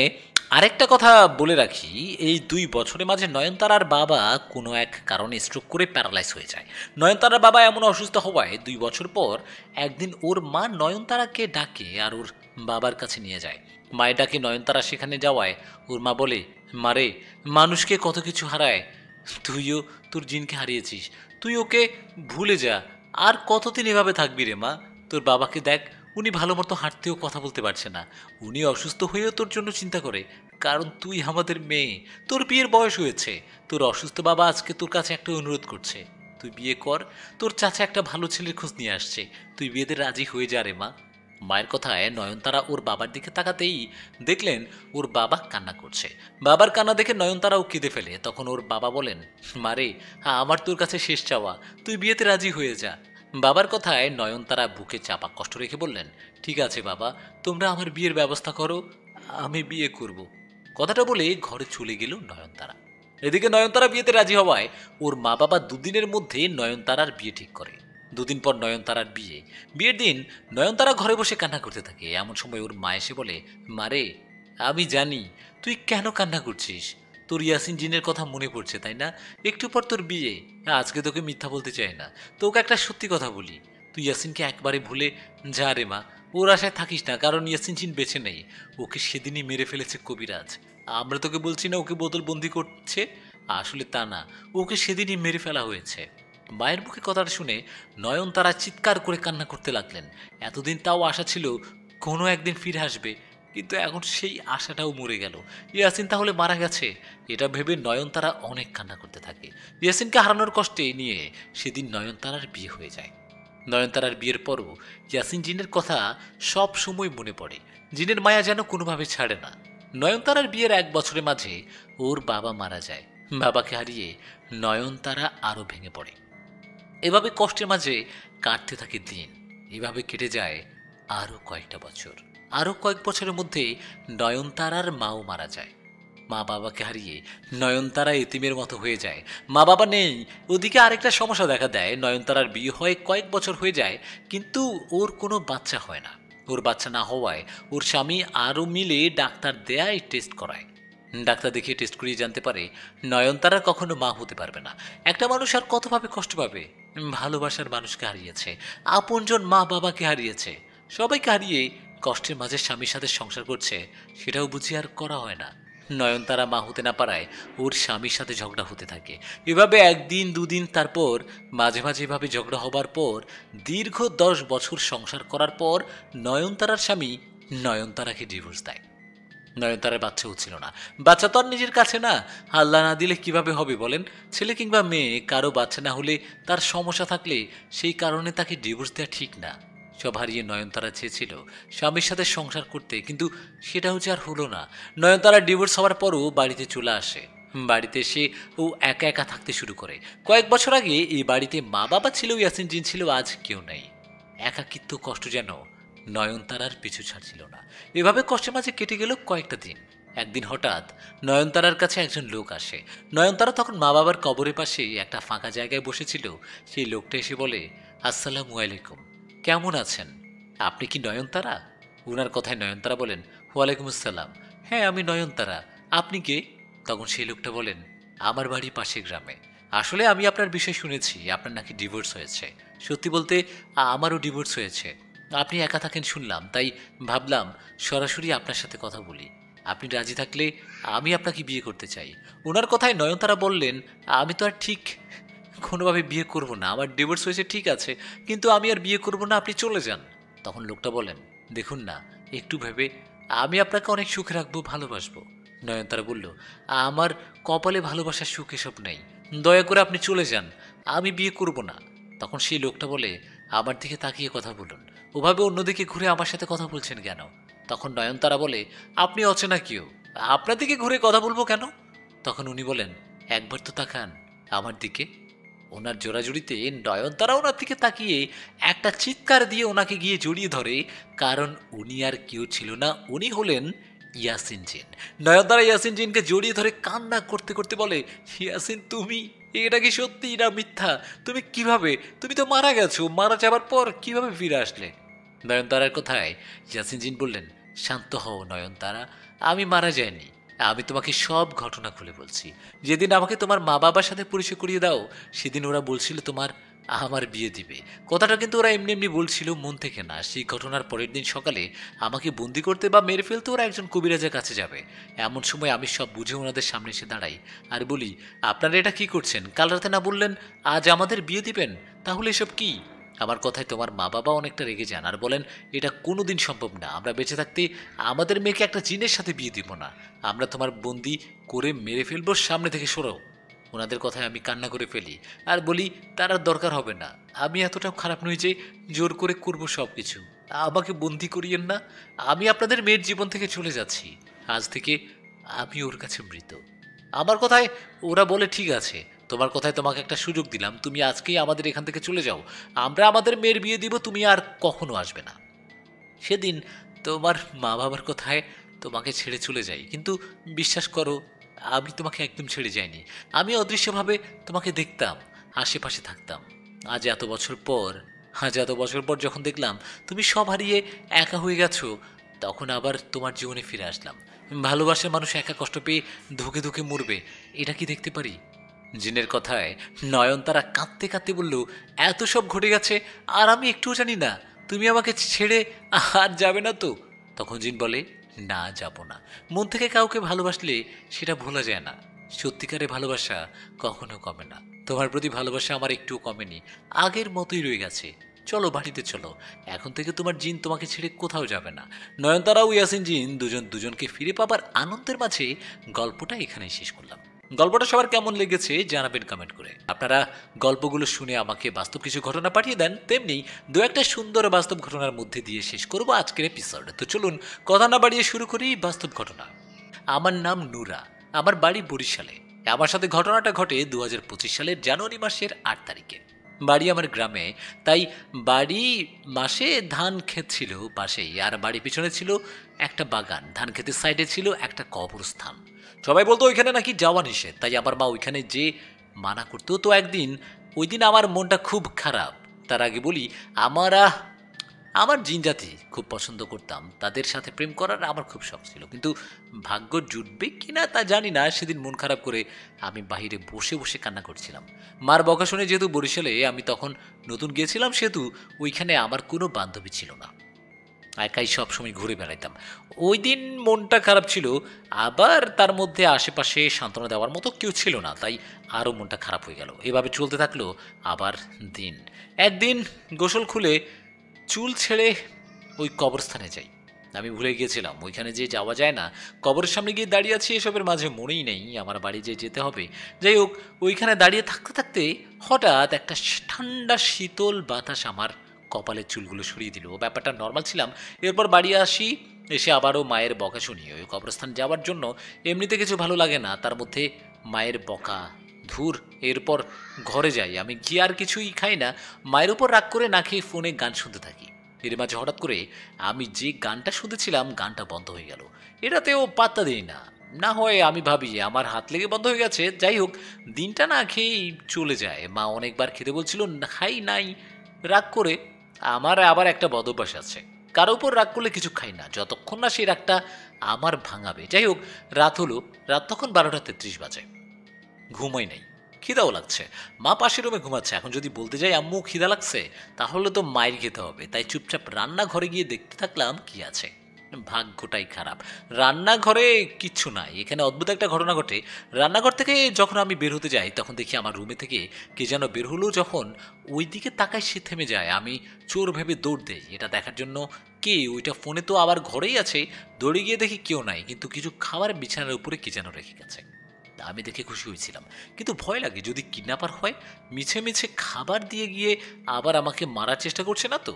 Speaker 2: আরেকটা কথা বলে রাখি, এই 2 বছরের মাঝে নয়নতারার বাবা কোনো এক কারণে স্ট্রোক করে প্যারালাইজ হয়ে যায়। নয়নতারার বাবা এমন অসুস্থ হওয়ায় 2 বছর পর একদিন ওর মা নয়নতারাকে ডাকে আর ওর বাবার কাছে নিয়ে যায়। মায়ের ডাকে নয়নতারা সেখানে যাওয়ায় ওর মা বলে, মারে, মানুষকে কত কিছু হারায়, তুইও তোর জিনকে হারিয়েছিস, তুই ওকে ভুলে যা। আর কতদিন এভাবে থাকবি রে মা? তোর বাবাকে দেখ, উনি ভালো মতো হাঁটতেও কথা বলতে পারছে না, উনি অসুস্থ হয়েও তোর জন্য চিন্তা করে, কারণ তুই আমাদের মেয়ে, তোর বিয়ের বয়স হয়েছে। তোর অসুস্থ বাবা আজকে তোর কাছে একটা অনুরোধ করছে, তুই বিয়ে কর, তোর চাচা একটা ভালো ছেলের খোঁজ নিয়ে আসছে, তুই বিয়েতে রাজি হয়ে যা রে মা। মায়ের কথায় নয়নতারা ওর বাবার দিকে তাকাতেই দেখলেন ওর বাবা কান্না করছে। বাবার কান্না দেখে নয়নতারাও কেঁদে ফেলে। তখন ওর বাবা বলেন, মারে, আমার তোর কাছে শেষ চাওয়া, তুই বিয়েতে রাজি হয়ে যা। বাবার কথায় নয়নতারা বুকে চাপা কষ্ট রেখে বললেন, ঠিক আছে বাবা, তোমরা আমার বিয়ের ব্যবস্থা করো, আমি বিয়ে করব। কথাটা বলে ঘরে চলে গেল নয়নতারা। এদিকে নয়নতারা বিয়েতে রাজি হওয়ায় ওর মা বাবা 2 দিনের মধ্যে নয়নতারার বিয়ে ঠিক করে। 2 দিন পর নয়নতারার বিয়ে। বিয়ের দিন নয়নতারা ঘরে বসে কান্না করতে থাকে। এমন সময় ওর মা এসে বলে, মারে, আমি জানি তুই কেন কান্না করছিস, তোর ইয়াসিন জিনের কথা মনে পড়ছে তাই না? একটু পর তোর বিয়ে। আজকে তোকে মিথ্যা বলতে চাই না, তোকে একটা সত্যি কথা বলি, তুই ইয়াসিনকে একবারে ভুলে যা রে মা। ওর আশায় থাকিস না, কারণ ইয়াসিন জিন বেঁচে নেই, ওকে সেদিনই মেরে ফেলেছে কবিরাজ। আমরা তোকে বলছি না ওকে বোতল বন্দি করছে, আসলে তা না, ওকে সেদিনই মেরে ফেলা হয়েছে। মায়ের মুখে কথাটা শুনে নয়নতারা চিৎকার করে কান্না করতে লাগলেন। এতদিন তাও আশা ছিল কোনো একদিন ফিরে আসবে, কিন্তু এখন সেই আশাটাও মরে গেল। ইয়াসিন তাহলে মারা গেছে, এটা ভেবে নয়নতারা অনেক কান্না করতে থাকে। ইয়াসিনকে হারানোর কষ্টে নিয়ে সেদিন নয়নতারার বিয়ে হয়ে যায়। নয়নতারার বিয়ের পরও ইয়াসিন জিনের কথা সব সময় মনে পড়ে। জিনের মায়া যেন কোনোভাবে ছাড়ে না। নয়নতারার বিয়ের 1 বছরের মাঝে ওর বাবা মারা যায়। বাবাকে হারিয়ে নয়নতারা আরও ভেঙে পড়ে। এভাবে কষ্টের মাঝে কাটতে থাকে দিন। এভাবে কেটে যায় আরও কয়েকটা বছর। আরও কয়েক বছরের মধ্যে নয়নতারার মাও মারা যায়। মা বাবাকে হারিয়ে নয়নতারা এতিমের মতো হয়ে যায়। মা বাবা নেই। ওদিকে আরেকটা সমস্যা দেখা দেয়, নয়নতারার বিয়ে হয় কয়েক বছর হয়ে যায়, কিন্তু ওর কোনো বাচ্চা হয় না। ওর বাচ্চা না হওয়ায় ওর স্বামী আরও মিলে ডাক্তার দেয়ায় টেস্ট করায়। ডাক্তার দেখিয়ে টেস্ট করিয়ে জানতে পারে নয়নতারা কখনো মা হতে পারবে না। একটা মানুষ আর কতভাবে কষ্ট পাবে? ভালোবাসার মানুষকে হারিয়েছে, আপনজন মা বাবাকে হারিয়েছে, সবাইকে হারিয়ে কষ্টের মাঝে স্বামীর সাথে সংসার করছে, সেটাও বুঝি আর করা হয় না। নয়নতারা মা হতে না পারায় ওর স্বামীর সাথে ঝগড়া হতে থাকে। এভাবে 1 দিন 2 দিন, তারপর মাঝে মাঝে এভাবে ঝগড়া হবার পর দীর্ঘ 10 বছর সংসার করার পর নয়নতারার স্বামী নয়নতারাকে ডিভোর্স দেয়। নয়নতারার বাচ্চা হচ্ছিল না। বাচ্চা তো আর নিজের কাছে না, আল্লাহ না দিলে কিভাবে হবে বলেন? ছেলে কিংবা মেয়ে কারো বাচ্চা না হলে তার সমস্যা থাকলে সেই কারণে তাকে ডিভোর্স দেওয়া ঠিক না। সব হারিয়ে নয়নতারা চেয়েছিল স্বামীর সাথে সংসার করতে, কিন্তু সেটা হচ্ছে আর হলো না। নয়নতারা ডিভোর্স হওয়ার পরও বাড়িতে চলে আসে। বাড়িতে এসে ও একা একা থাকতে শুরু করে। কয়েক বছর আগে এই বাড়িতে মা বাবা ছিল, ইয়াসিন জিন ছিল, আজ কেউ নেই। একাকিত্ব কষ্ট যেন নয়নতারার পিছু ছাড়ছিল না। এভাবে কষ্টের মাঝে কেটে গেল কয়েকটা দিন। একদিন হঠাৎ নয়নতারার কাছে একজন লোক আসে। নয়নতারা তখন মা বাবার কবরের পাশে একটা ফাঁকা জায়গায় বসেছিল। সেই লোকটা এসে বলে, আসসালামু আলাইকুম, কেমন আছেন? আপনি কি নয়নতারা? উনার কথায় নয়নতারা বলেন, ওয়ালাইকুম আসসালাম, হ্যাঁ আমি নয়নতারা, আপনি কে? তখন সেই লোকটা বলেন, আমার বাড়ি পাশের গ্রামে। আসলে আমি আপনার বিষয় শুনেছি, আপনার নাকি ডিভোর্স হয়েছে। সত্যি বলতে আমারও ডিভোর্স হয়েছে। আপনি একা থাকেন শুনলাম, তাই ভাবলাম সরাসরি আপনার সাথে কথা বলি। আপনি রাজি থাকলে আমি আপনাকে বিয়ে করতে চাই। ওনার কথায় নয়নতারা বললেন, আমি তো আর ঠিক কোনোভাবে বিয়ে করব না, আমার ডিভোর্স হয়েছে ঠিক আছে, কিন্তু আমি আর বিয়ে করব না, আপনি চলে যান। তখন লোকটা বলেন, দেখুন না, একটু ভেবে, আমি আপনাকে অনেক সুখে রাখবো, ভালোবাসবো। নয়নতারা বলল, আমার কপালে ভালোবাসার সুখ এসব নেই, দয়া করে আপনি চলে যান, আমি বিয়ে করব না। তখন সেই লোকটা বলে, আমার দিকে তাকিয়ে কথা বলুন, ওভাবে অন্যদিকে ঘুরে আমার সাথে কথা বলছেন কেন? তখন নয়নতারা বলে, আপনি অচেনা কেউ, আপনার দিকে ঘুরে কথা বলবো কেন? তখন উনি বলেন, একবার তো তাকান আমার দিকে। ওনার জোড়াজুড়িতে নয়নতারা ওনার দিকে তাকিয়ে একটা চিৎকার দিয়ে ওনাকে গিয়ে জড়িয়ে ধরে, কারণ উনি আর কেউ ছিল না, উনি হলেন ইয়াসিন জিন। নয়নতারা ইয়াসিন জিনকে জড়িয়ে ধরে কান্না করতে করতে বলে, ইয়াসিন তুমি, এটা কি সত্যি না মিথ্যা? তুমি কিভাবে, তুমি তো মারা গেছো, মারা যাবার পর কিভাবে ফিরে আসলে? নয়নতারার কথায় ইয়াসিন জিন বললেন, শান্ত হও নয়নতারা, আমি মারা যাইনি, আমি তোমাকে সব ঘটনা খুলে বলছি। যেদিন আমাকে তোমার মা বাবার সাথে পরিচয় করিয়ে দাও, সেদিন ওরা বলছিল তোমার আমার বিয়ে দিবে। কথাটা কিন্তু ওরা এমনি এমনি বলছিল, মন থেকে না। সেই ঘটনার পরের দিন সকালে আমাকে বন্দি করতে বা মেরে ফেলতে ওরা একজন কবিরাজের কাছে যাবে। এমন সময় আমি সব বুঝে ওনাদের সামনে এসে দাঁড়াই আর বলি, আপনারা এটা কি করছেন? কাল রাতে না বললেন আজ আমাদের বিয়ে দিবেন? তাহলে এসব কি? আমার কথায় তোমার মা বাবা অনেকটা রেগে যান আর বলেন, এটা কোনোদিন সম্ভব না, আমরা বেঁচে থাকতে আমাদের মেয়েকে একটা জিনের সাথে বিয়ে দিব না, আমরা তোমার বন্দি করে মেরে ফেলবো, সামনে থেকে সরো। ওনাদের কথায় আমি কান্না করে ফেলি আর বলি, তার আর দরকার হবে না, আমি এতটাও খারাপ নই যে জোর করে করবো সব কিছু, আমাকে বন্দি করিয়েন না, আমি আপনাদের মেয়ের জীবন থেকে চলে যাচ্ছি, আজ থেকে আমি ওর কাছে মৃত। আমার কথায় ওরা বলে, ঠিক আছে, তোমার কথায় তোমাকে একটা সুযোগ দিলাম, তুমি আজকেই আমাদের এখান থেকে চলে যাও, আমরা আমাদের মেয়ের বিয়ে দিব, তুমি আর কখনো আসবে না। সেদিন তোমার মা বাবার কথায় তোমাকে ছেড়ে চলে যাই, কিন্তু বিশ্বাস করো আমি তোমাকে একদম ছেড়ে যাইনি, আমি অদৃশ্যভাবে তোমাকে দেখতাম, আশেপাশে থাকতাম। আজ এত বছর পর যখন দেখলাম তুমি সব হারিয়ে একা হয়ে গেছো, তখন আবার তোমার জীবনে ফিরে আসলাম। ভালোবাসার মানুষ একা কষ্ট পেয়ে ধুকে ধুকে মরবে, এটা কি দেখতে পারি? জিনের কথায় নয়নতারা কাঁদতে কাঁদতে বলল, এত সব ঘটে গেছে আর আমি একটুও জানি না, তুমি আমাকে ছেড়ে আর যাবে না তো? তখন জিন বলে, না যাব না, মন থেকে কাউকে ভালোবাসলে সেটা ভোলা যায় না, সত্যিকারের ভালোবাসা কখনো কমে না, তোমার প্রতি ভালোবাসা আমার একটুও কমেনি, আগের মতোই রয়ে গেছে, চলো বাড়িতে চলো, এখন থেকে তোমার জিন তোমাকে ছেড়ে কোথাও যাবে না। নয়নতারা ও ইয়াসিন জিন দুজন দুজনকে ফিরে পাবার আনন্দের মাঝে গল্পটা এখানেই শেষ করলাম। গল্পটা সবার কেমন লেগেছে জানাবেন কমেন্ট করে। আপনারা গল্পগুলো শুনে আমাকে বাস্তব কিছু ঘটনা পাঠিয়ে দেন, তেমনি দু একটা সুন্দর বাস্তব ঘটনার মধ্যে দিয়ে শেষ করবো আজকের এপিসোড। তো চলুন কথা না বাড়িয়ে শুরু করি বাস্তব ঘটনা। আমার নাম নূরা, আমার বাড়ি বরিশালে। আমার সাথে ঘটনাটা ঘটে 2025 সালের জানুয়ারি মাসের 8 তারিখে। বাড়ি আমার গ্রামে, তাই বাড়ি মাসে ধান ক্ষেত ছিল পাশেই, আর বাড়ি পিছনে ছিল একটা বাগান, ধান ক্ষেতের সাইডে ছিল একটা কবরস্থান। সবাই বলতো ওইখানে নাকি যাওয়া নিষেধ, তাই আমার মা ওইখানে যে মানা করতো। তো একদিন, ওই দিন আমার মনটা খুব খারাপ। তার আগে বলি, আমার জিন জাতি খুব পছন্দ করতাম, তাদের সাথে প্রেম করার আমার খুব শখ ছিল, কিন্তু ভাগ্য জুটবে কিনা তা জানি না। সেদিন মন খারাপ করে আমি বাইরে বসে বসে কান্না করছিলাম। মার বকা শুনে, যেহেতু বরিশালে আমি তখন নতুন গিয়েছিলাম, সেহেতু ওইখানে আমার কোনো বান্ধবী ছিল না, একাই সবসময় ঘুরে বেড়াইতাম। ওই দিন মনটা খারাপ ছিল, আবার তার মধ্যে আশেপাশে সান্ত্বনা দেওয়ার মতো কেউ ছিল না, তাই আরও মনটা খারাপ হয়ে গেল। এভাবে চলতে থাকলো আবার দিন। একদিন গোসল খুলে চুল ছেড়ে ওই কবরস্থানে যাই। আমি ভুলে গিয়েছিলাম ওইখানে যে যাওয়া যায় না, কবরের সামনে গিয়ে দাঁড়িয়ে আছি, এসবের মাঝে মনেই নেই আমার বাড়ি যে যেতে হবে। যাই হোক, ওইখানে দাঁড়িয়ে থাকতে থাকতে হঠাৎ একটা ঠান্ডা শীতল বাতাস আমার কপালের চুলগুলো সরিয়ে দিল। ব্যাপারটা নর্মাল ছিলাম। এরপর বাড়ি আসি, এসে আবারও মায়ের বকা শুনি। ওই কবরস্থান যাওয়ার জন্য এমনিতে কিছু ভালো লাগে না, তার মধ্যে মায়ের বকা, ধুর। এরপর ঘরে যাই, আমি গিয়ে আর কিছুই খাই না, মায়ের উপর রাগ করে না খেয়ে ফোনে গান শুনতে থাকি। এর মাঝে হঠাৎ করে আমি যে গানটা শুনতেছিলাম গানটা বন্ধ হয়ে গেল। এটাতেও পাত্তা দিই না, না হয় আমি ভাবি আমার হাত লেগে বন্ধ হয়ে গেছে। যাই হোক, দিনটা না খেয়েই চলে যায়। মা অনেকবার খেতে বলছিল, খাই নাই, রাগ করে। আমার আবার একটা বদ অভ্যাস আছে, কারো উপর রাগ করলে কিছু খাই না যতক্ষণ না সেই রাগটা আমার ভাঙাবে। যাই হোক, রাত হলো, রাত তখন 12:33 বাজে। ঘুমাই নাই, খিদাও লাগছে। মা পাশের রুমে ঘুমাচ্ছে। এখন যদি বলতে যাই আম্মু খিদা লাগছে, তাহলে তো মায়ের খেতে হবে। তাই চুপচাপ রান্নাঘরে গিয়ে দেখতে থাকলাম কি আছে। ভাগ্যটাই খারাপ, রান্নাঘরে কিচ্ছু নাই। এখানে অদ্ভুত একটা ঘটনা ঘটে। রান্নাঘর থেকে যখন আমি বের হতে যাই, তখন দেখি আমার রুমে থেকে কে যেন বের হলো। যখন ওই দিকে তাকায় সে থেমে যায়। আমি চোর ভেবে দৌড় দেই এটা দেখার জন্য কে ওইটা। ফোনে তো আবার ঘরেই আছে। দৌড়ে গিয়ে দেখি কেউ নাই, কিন্তু কিছু খাবার বিছানার উপরে কে যেন রেখে গেছে। আমি দেখে খুশি হয়েছিলাম, কিন্তু ভয় লাগে যদি কিডন্যাপার হয়, মিছে মিছে খাবার দিয়ে গিয়ে আবার আমাকে মারার চেষ্টা করছে না তো।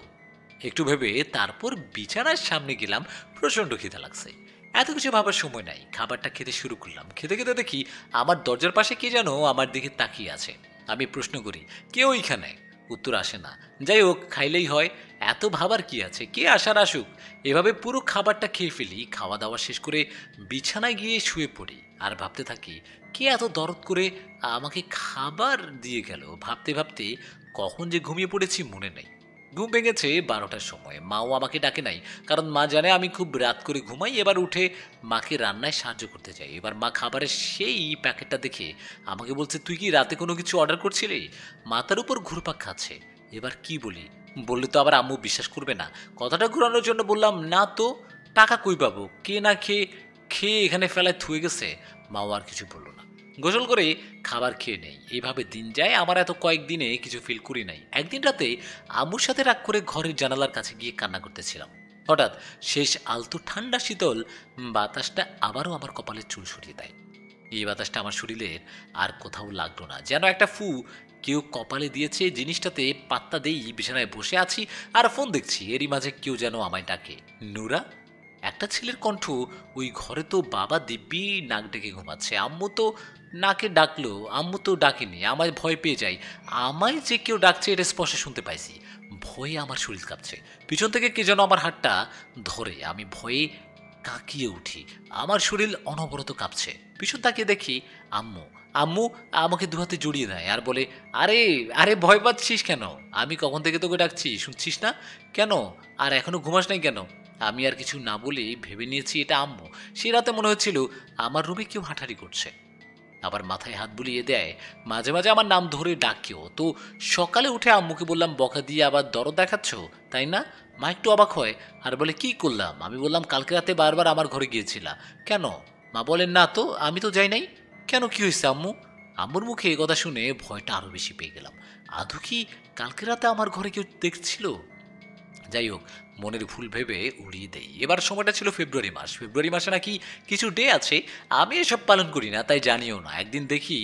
Speaker 2: একটু ভেবে তারপর বিছানার সামনে গেলাম। প্রচণ্ড খিদা লাগছে, এত কিছু ভাবার সময় নাই। খাবারটা খেতে শুরু করলাম। খেতে খেতে দেখি আমার দরজার পাশে কে যেন আমার দিকে তাকিয়ে আছে। আমি প্রশ্ন করি, কে ওইখানে? উত্তর আসে না। যাই হোক, খাইলেই হয়, এত ভাবার কি আছে, কে আসার আসুক। এভাবে পুরো খাবারটা খেয়ে ফেলি। খাওয়া দাওয়া শেষ করে বিছানায় গিয়ে শুয়ে পড়ি আর ভাবতে থাকি কে এত দরদ করে আমাকে খাবার দিয়ে গেল। ভাবতে ভাবতে কখন যে ঘুমিয়ে পড়েছি মনে নেই। ঘুম ভেঙেছে 12টার সময়। মাও আমাকে ডাকে নাই, কারণ মা জানে আমি খুব রাত করে ঘুমাই। এবার উঠে মাকে রান্নায় সাহায্য করতে যাই। এবার মা খাবারের সেই প্যাকেটটা দেখে আমাকে বলছে, তুই কি রাতে কোনো কিছু অর্ডার করছিলি? মাথার উপর ঘুরপাক খাচ্ছে। এবার কি বলি? বললে তো আবার আম্মু বিশ্বাস করবে না। কথাটা ঘুরানোর জন্য বললাম, না তো, টাকা কই পাবো? কে না খেয়ে খেয়ে এখানে ফেলায় থুয়ে গেছে। মাও আর কিছু বললো না। গোসল করে খাবার খেয়ে নেই। এইভাবে দিন যায়। আমার এত কয়েকদিনে কিছু ফিল করি নাই। একদিন রাতে আম্মুর সাথে রাগ করে ঘরের জানালার কাছে গিয়ে কান্না করতেছিলাম। হঠাৎ শেষ আলতো ঠান্ডা শীতল বাতাসটা আবারও আমার কপালের চুল সরিয়ে দেয়। এই বাতাসটা আমার শরীরের আর কোথাও লাগলো না, যেন একটা ফু কেউ কপালে দিয়েছে। জিনিসটাতে পাত্তা দেই বিছানায় বসে আছি আর ফোন দেখছি। এরই মাঝে কেউ যেন আমায় ডাকে, নুরা। একটা ছেলের কণ্ঠ। ওই ঘরে তো বাবা দিব্যি নাক ডেকে ঘুমাচ্ছে। আম্মু তো নাকে ডাকলো, আম্মু তো ডাকেনি। আমায় ভয় পেয়ে যাই। আমায় যে কেউ ডাকছে এটা স্পষ্ট শুনতে পাইছি। ভয়ে আমার শরীর কাঁপছে। পিছন থেকে কে যেন আমার হাতটা ধরে। আমি ভয়ে কাঁকিয়ে উঠি। আমার শরীর অনবরত কাঁপছে। পিছন তাকিয়ে দেখি আম্মু। আম্মু আমাকে দুহাতে জড়িয়ে দেয় আর বলে, আরে আরে ভয় পাচ্ছিস কেন? আমি কখন থেকে তোকে ডাকছি, শুনছিস না কেন? আর এখনো ঘুমাস নাই কেন? আমি আর কিছু না বলে ভেবে নিয়েছি এটা আম্মু। সে রাতে মনে হচ্ছিল আমার রুমে কেউ হাঁটারি করছে। আবার মাথায় হাত বুলিয়ে দেয়। মাঝে মাঝে আমার নাম ধরে ডাকেও। তো সকালে উঠে আম্মুকে বললাম, বকা দিয়ে আবার দরদ দেখাচ্ছ তাই না? মা একটু অবাক হয় আর বলে, কি করলাম? আমি বললাম, কালকে রাতে বারবার আমার ঘরে গিয়েছিলা কেন? মা বলেন, না তো, আমি তো যাই নাই। কেন, কি হয়েছে আম্মু? আম্মুর মুখে এ কথা শুনে ভয়টা আরও বেশি পেয়ে গেলাম। আদৌ কি কালকে রাতে আমার ঘরে কেউ দেখছিল? যাই হোক, মনের ভুল ভেবে উড়িয়ে দেই। এবার সময়টা ছিল ফেব্রুয়ারি মাস। ফেব্রুয়ারি মাসে নাকি কিছু ডে আছে, আমি এসব পালন করি না, তাই জানিও না। একদিন দেখি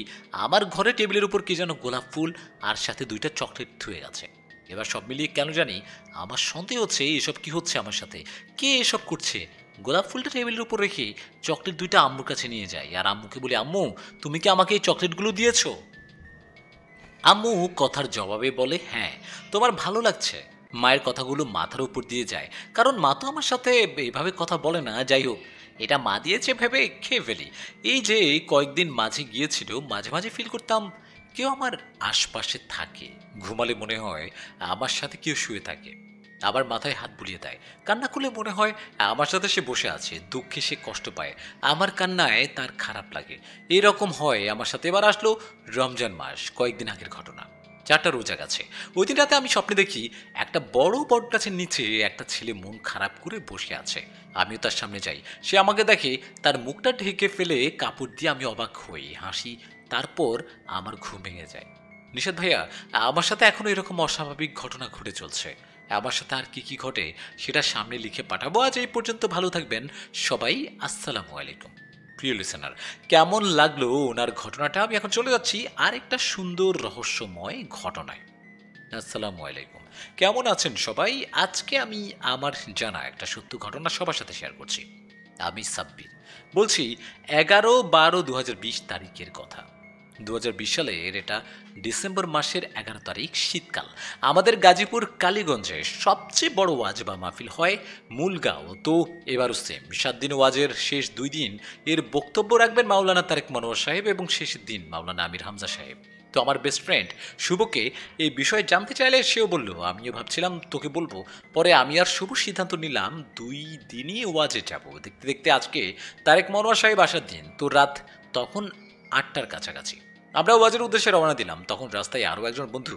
Speaker 2: আমার ঘরে টেবিলের উপর কি যেন গোলাপ ফুল আর সাথে 2টা চকলেট থুয়ে গেছে। এবার সব মিলিয়ে কেন জানি আমার সন্দেহ হচ্ছে এসব কি হচ্ছে আমার সাথে। কে এসব করছে? গোলাপ ফুলটা টেবিলের উপর রেখে চকলেট 2টা আম্মুর কাছে নিয়ে যাই আর আম্মুকে বলি, আম্মু তুমি কি আমাকে এই চকলেটগুলো দিয়েছো? আম্মু কথার জবাবে বলে, হ্যাঁ, তোমার ভালো লাগছে। মায়ের কথাগুলো মাথার উপর দিয়ে যায়, কারণ মা তো আমার সাথে এইভাবে কথা বলে না। যাই হোক, এটা মা দিয়েছে ভেবে খেয়ে ফেলি। এই যে কয়েকদিন মাঝে গিয়েছিল, মাঝে মাঝে ফিল করতাম কেউ আমার আশপাশে থাকে। ঘুমালে মনে হয় আমার সাথে কেউ শুয়ে থাকে, আবার মাথায় হাত বুলিয়ে দেয়। কান্না করলে মনে হয় আমার সাথে সে বসে আছে। দুঃখে সে কষ্ট পায়, আমার কান্নায় তার খারাপ লাগে। এরকম হয় আমার সাথে। এবার আসলো রমজান মাস, কয়েকদিন আগের ঘটনা। 4টা রোজা গেছে। ওই দিন রাতে আমি স্বপ্নে দেখি একটা বড় বট গাছের নিচে একটা ছেলে মন খারাপ করে বসে আছে। আমিও তার সামনে যাই। সে আমাকে দেখে, তার মুখটা ঢেকে ফেলে কাপড় দিয়ে। আমি অবাক হই, হাসি, তারপর আমার ঘুম ভেঙে যায়। নিষাদ ভাইয়া, আমার সাথে এখনো এরকম অস্বাভাবিক ঘটনা ঘটে চলছে। আমার সাথে আর কি কি ঘটে সেটা সামনে লিখে পাঠাবো। আজ এই পর্যন্ত, ভালো থাকবেন সবাই। আসসালামু আলাইকুম। প্রিয় লিসেনার, কেমন লাগলো ওনার ঘটনাটা? আমি এখন চলে যাচ্ছি আরেকটা সুন্দর রহস্যময় ঘটনায়। আসসালামু আলাইকুম, কেমন আছেন সবাই? আজকে আমি আমার জানা একটা সত্য ঘটনা সবার সাথে শেয়ার করছি। আমি সাব্বির বলছি, 11/12/2020 তারিখের কথা। 2020 সালের এটা ডিসেম্বর মাসের 11 তারিখ, শীতকাল। আমাদের গাজীপুর কালীগঞ্জে সবচেয়ে বড় ওয়াজ বা মাহফিল হয় মূলগাঁও। তো এবারও সেম 7 দিন ওয়াজের শেষ 2 দিন এর বক্তব্য রাখবেন মাওলানা তারেক মনোয়ার সাহেব এবং শেষের দিন মাওলানা আমির হামজা সাহেব। তো আমার বেস্ট ফ্রেন্ড শুভকে এই বিষয়ে জানতে চাইলে সেও বলল, আমিও ভাবছিলাম তোকে বলবো। পরে আমি আর শুভ সিদ্ধান্ত নিলাম 2 দিনই ওয়াজে যাব। দেখতে দেখতে আজকে তারেক মনোয়ার সাহেব আসার দিন। তো রাত তখন 8টার কাছাকাছি। আমরা ওয়াজের উদ্দেশ্যে রওনা দিলাম। তখন রাস্তায় আরও একজন বন্ধু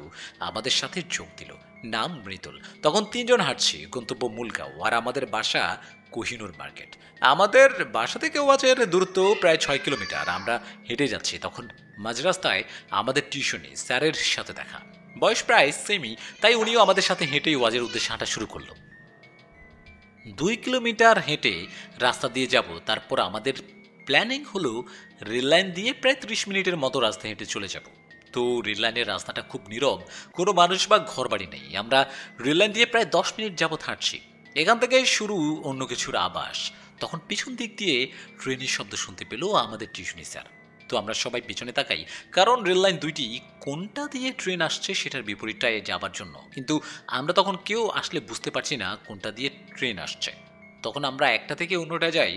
Speaker 2: আমাদের সাথে যোগ দিল, নাম মৃদুল। তখন 3 জন হাঁটছি, গন্তব্য মূলগাঁও, আর আমাদের বাসা কোহিনুর মার্কেট। আমাদের বাসা থেকে ওয়াজের দূরত্ব প্রায় 6 কিলোমিটার। আমরা হেঁটে যাচ্ছি, তখন মাঝ রাস্তায় আমাদের টিউশনি স্যারের সাথে দেখা। বয়স প্রায় সেমি, তাই উনিও আমাদের সাথে হেঁটেই ওয়াজের উদ্দেশ্যে হাঁটা শুরু করলো। 2 কিলোমিটার হেঁটে রাস্তা দিয়ে যাব। তারপর আমাদের প্ল্যানিং হলো রেললাইন দিয়ে প্রায় 30 মিনিটের মতো রাস্তা হেঁটে চলে যাব। তো রেললাইনের রাস্তাটা খুব নীরব, কোনো মানুষ বা ঘরবাড়ি নেই। আমরা রেললাইন দিয়ে প্রায় 10 মিনিট যাবত হাঁটছি। এখান থেকে শুরু অন্য কিছুর আভাস। তখন পিছন দিক দিয়ে ট্রেনের শব্দ শুনতে পেল আমাদের টিউশনি স্যার। তো আমরা সবাই পিছনে তাকাই, কারণ রেললাইন দুইটি কোনটা দিয়ে ট্রেন আসছে সেটার বিপরীতটায় যাবার জন্য। কিন্তু আমরা তখন কেউ আসলে বুঝতে পারছি না কোনটা দিয়ে ট্রেন আসছে। তখন আমরা একটা থেকে অন্যটা যাই,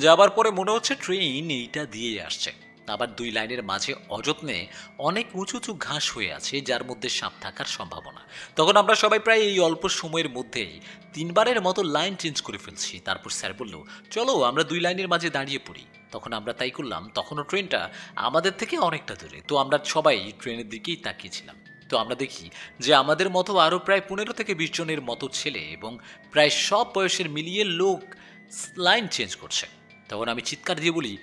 Speaker 2: যাবার পরে মনে হচ্ছে ট্রেন এইটা দিয়ে আসছে। আবার 2 লাইনের মাঝে অযত্নে অনেক উঁচু উঁচু ঘাস হয়ে আছে, যার মধ্যে সাপ থাকার সম্ভাবনা। তখন আমরা সবাই প্রায় এই অল্প সময়ের মধ্যেই 3 বারের মতো লাইন চেঞ্জ করে ফেলছি। তারপর স্যার বলল, চলো আমরা 2 লাইনের মাঝে দাঁড়িয়ে পড়ি। তখন আমরা তাই করলাম। তখনও ট্রেনটা আমাদের থেকে অনেকটা দূরে। তো আমরা সবাই ট্রেনের দিকেই তাকিয়েছিলাম। তো আমরা দেখি যে আমাদের মতো আরও প্রায় 15 থেকে 20 জনের মতো ছেলে এবং প্রায় সব বয়সের মিলিয়ে লোক লাইন চেঞ্জ করছে। তখন আমি চিৎকার দিয়ে বলি,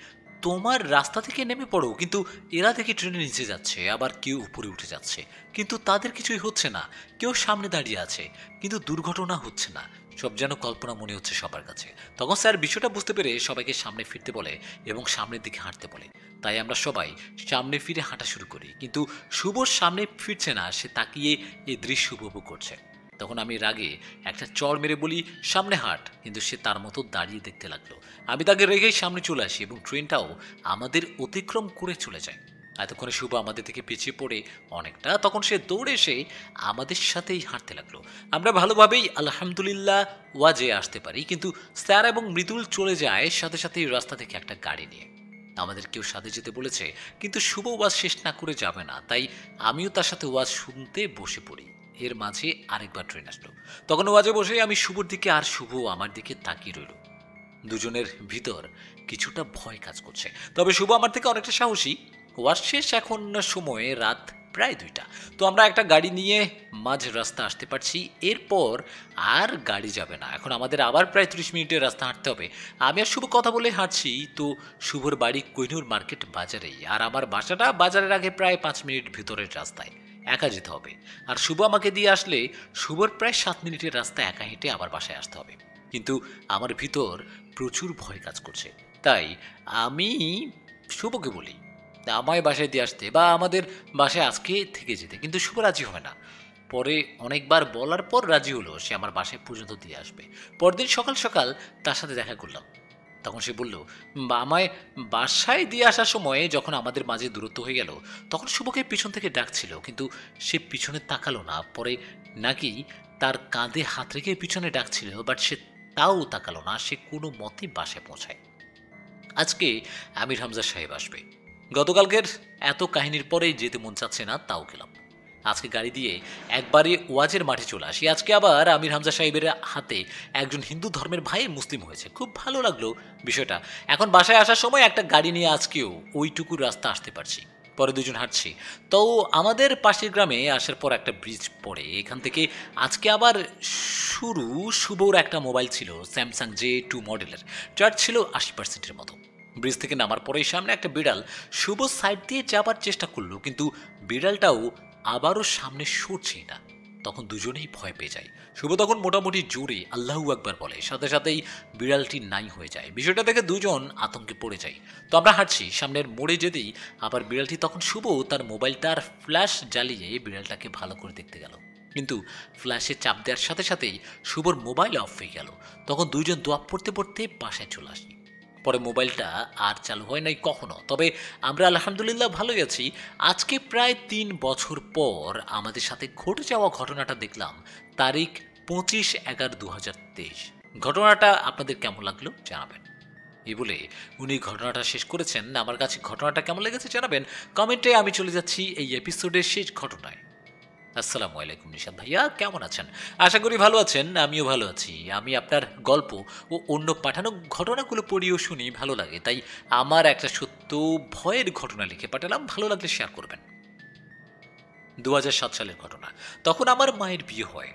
Speaker 2: তোমার রাস্তা থেকে নেমে পড়ো। কিন্তু এরা দেখি ট্রেনের নিচে যাচ্ছে, আবার কেউ উপরে উঠে যাচ্ছে, কিন্তু তাদের কিছুই হচ্ছে না। কেউ সামনে দাঁড়িয়ে আছে, কিন্তু দুর্ঘটনা হচ্ছে না। সব যেন কল্পনা মনে হচ্ছে সবার কাছে। তখন স্যার বিষয়টা বুঝতে পেরে সবাইকে সামনে ফিরতে বলে এবং সামনের দিকে হাঁটতে বলে। তাই আমরা সবাই সামনে ফিরে হাঁটা শুরু করি। কিন্তু শুভ সামনে ফিরছে না, সে তাকিয়ে এই দৃশ্য উপভোগ করছে। তখন আমি রাগে একটা চড় মেরে বলি, সামনে হাঁট। কিন্তু সে তার মতো দাঁড়িয়ে দেখতে লাগলো। আমি তাকে রেখেই সামনে চলে আসি এবং ট্রেনটাও আমাদের অতিক্রম করে চলে যায়। এতক্ষণে শুভ আমাদের থেকে পিছিয়ে পড়ে অনেকটা। তখন সে দৌড়ে এসে আমাদের সাথেই হাঁটতে লাগলো। আমরা ভালোভাবেই আলহামদুলিল্লাহ ওয়াজে আসতে পারি। কিন্তু স্যার এবং মৃদুল চলে যায় সাথে সাথে রাস্তা থেকে একটা গাড়ি নিয়ে। আমাদের কেউ সাথে যেতে বলেছে, কিন্তু শুভ ওয়াজ শেষ না করে যাবে না। তাই আমিও তার সাথে ওয়াজ শুনতে বসে পড়ি। এর মাঝে আরেকবার ট্রেন আসলো। তখন ওয়াজে বসে আমি শুভর দিকে আর শুভ আমার দিকে তাকিয়ে রইল। দুজনের ভিতর কিছুটা ভয় কাজ করছে। তবে শুভ আমার থেকে অনেকটা সাহসী। ওয়াজ শেষ এখন সময়ে রাত প্রায় 2টা। তো আমরা একটা গাড়ি নিয়ে মাঝ রাস্তা আসতে পারছি। এরপর আর গাড়ি যাবে না। এখন আমাদের আবার প্রায় 30 মিনিটের রাস্তা হাঁটতে হবে। আমি আর শুভ কথা বলে হাঁটছি। তো শুভর বাড়ি কোহিনুর মার্কেট বাজারেই, আর আমার বাসাটা বাজারের আগে প্রায় 5 মিনিট ভিতরের রাস্তায়। একা যেতে হবে। আর শুভ আমাকে দিয়ে আসলে শুভর প্রায় 7 মিনিটের রাস্তা একা হেঁটে আবার বাসায় আসতে হবে। কিন্তু আমার ভিতর প্রচুর ভয় কাজ করছে। তাই আমি শুভকে বলি আমায় বাসায় দিয়ে আসতে বা আমাদের বাসায় আজকে থেকে যেতে, কিন্তু শুভ রাজি হয় না। পরে অনেকবার বলার পর রাজি হলো সে আমার বাসায় পর্যন্ত দিয়ে আসবে। পরদিন সকাল সকাল তার সাথে দেখা করলাম। তখন সে বলল, আমায় বাসায় দিয়ে আসার সময় যখন আমাদের মাঝে দূরত্ব হয়ে গেল, তখন শুভকে পিছন থেকে ডাকছিল, কিন্তু সে পিছনে তাকালো না। পরে নাকি তার কাঁধে হাত রেখে পিছনে ডাকছিল, বাট সে তাও তাকালো না। সে কোনো মতে বাসায় পৌঁছায়। আজকে আমির হামজা সাহেব আসবে। গতকালকের এত কাহিনীর পরে যেতে মন চাচ্ছে না, তাও গেলাম। আজকে গাড়ি দিয়ে একবারে ওয়াজের মাঠে চলে আসি। আজকে আবার আমির হামজা সাহেবের হাতে একজন হিন্দু ধর্মের ভাই মুসলিম হয়েছে। খুব ভালো লাগলো বিষয়টা। এখন বাসায় আসার সময় একটা গাড়ি নিয়ে আজকেও ওইটুকু রাস্তা আসতে পারছি। পরে 2জন হাঁটছি। তো আমাদের পাশের গ্রামে আসার পর একটা ব্রিজ পড়ে। এখান থেকে আজকে আবার শুরু। শুভর একটা মোবাইল ছিল স্যামসাং J2 মডেলের, চার্জ ছিল 80%-এর মতো। ব্রিজ থেকে নামার পরেই সামনে একটা বিড়াল শুভ সাইড দিয়ে যাবার চেষ্টা করলো, কিন্তু বিড়ালটাও আবারও সামনে সরছেই না। তখন দুজনেই ভয় পেয়ে যায়। শুভ তখন মোটামুটি জোরে আল্লাহু আকবার বলে, সাথে সাথেই বিড়ালটি নাই হয়ে যায়। বিষয়টা দেখে দুজন আতঙ্কে পড়ে যায়। তো আমরা হাঁটছি, সামনের মোড়ে যেতেই আবার বিড়ালটি, তখন শুভ তার মোবাইলটার ফ্ল্যাশ জ্বালিয়ে বিড়ালটাকে ভালো করে দেখতে গেল, কিন্তু ফ্ল্যাশে চাপ দেওয়ার সাথে সাথেই শুভর মোবাইল অফ হয়ে গেল। তখন দুইজন দোয়া পড়তে পড়তে বাসায় চলে আসি। পরে মোবাইলটা আর চালু হয় নাই কখনো। তবে আমরা আলহামদুলিল্লাহ ভালোই আছি। আজকে প্রায় ৩ বছর পর আমাদের সাথে ঘটে যাওয়া ঘটনাটা দেখলাম, তারিখ 25/11/2023। ঘটনাটা আপনাদের কেমন লাগলো জানাবেন। এই বলে উনি ঘটনাটা শেষ করেছেন। আমার কাছে ঘটনাটা কেমন লেগেছে জানাবেন কমেন্টে। আমি চলে যাচ্ছি এই এপিসোডের শেষ ঘটনায়। আসসালামু আলাইকুম নিশাদ ভাইয়া, কেমন আছেন? আশা করি ভালো আছেন। আমিও ভালো আছি। আমি আপনার গল্প ও অন্য পাঠানো ঘটনাগুলো পড়িও শুনি, ভালো লাগে। তাই আমার একটা সত্য ভয়ের ঘটনা লিখে পাঠালাম, ভালো লাগলে শেয়ার করবেন। 2007 সালের ঘটনা। তখন আমার মায়ের বিয়ে হয়।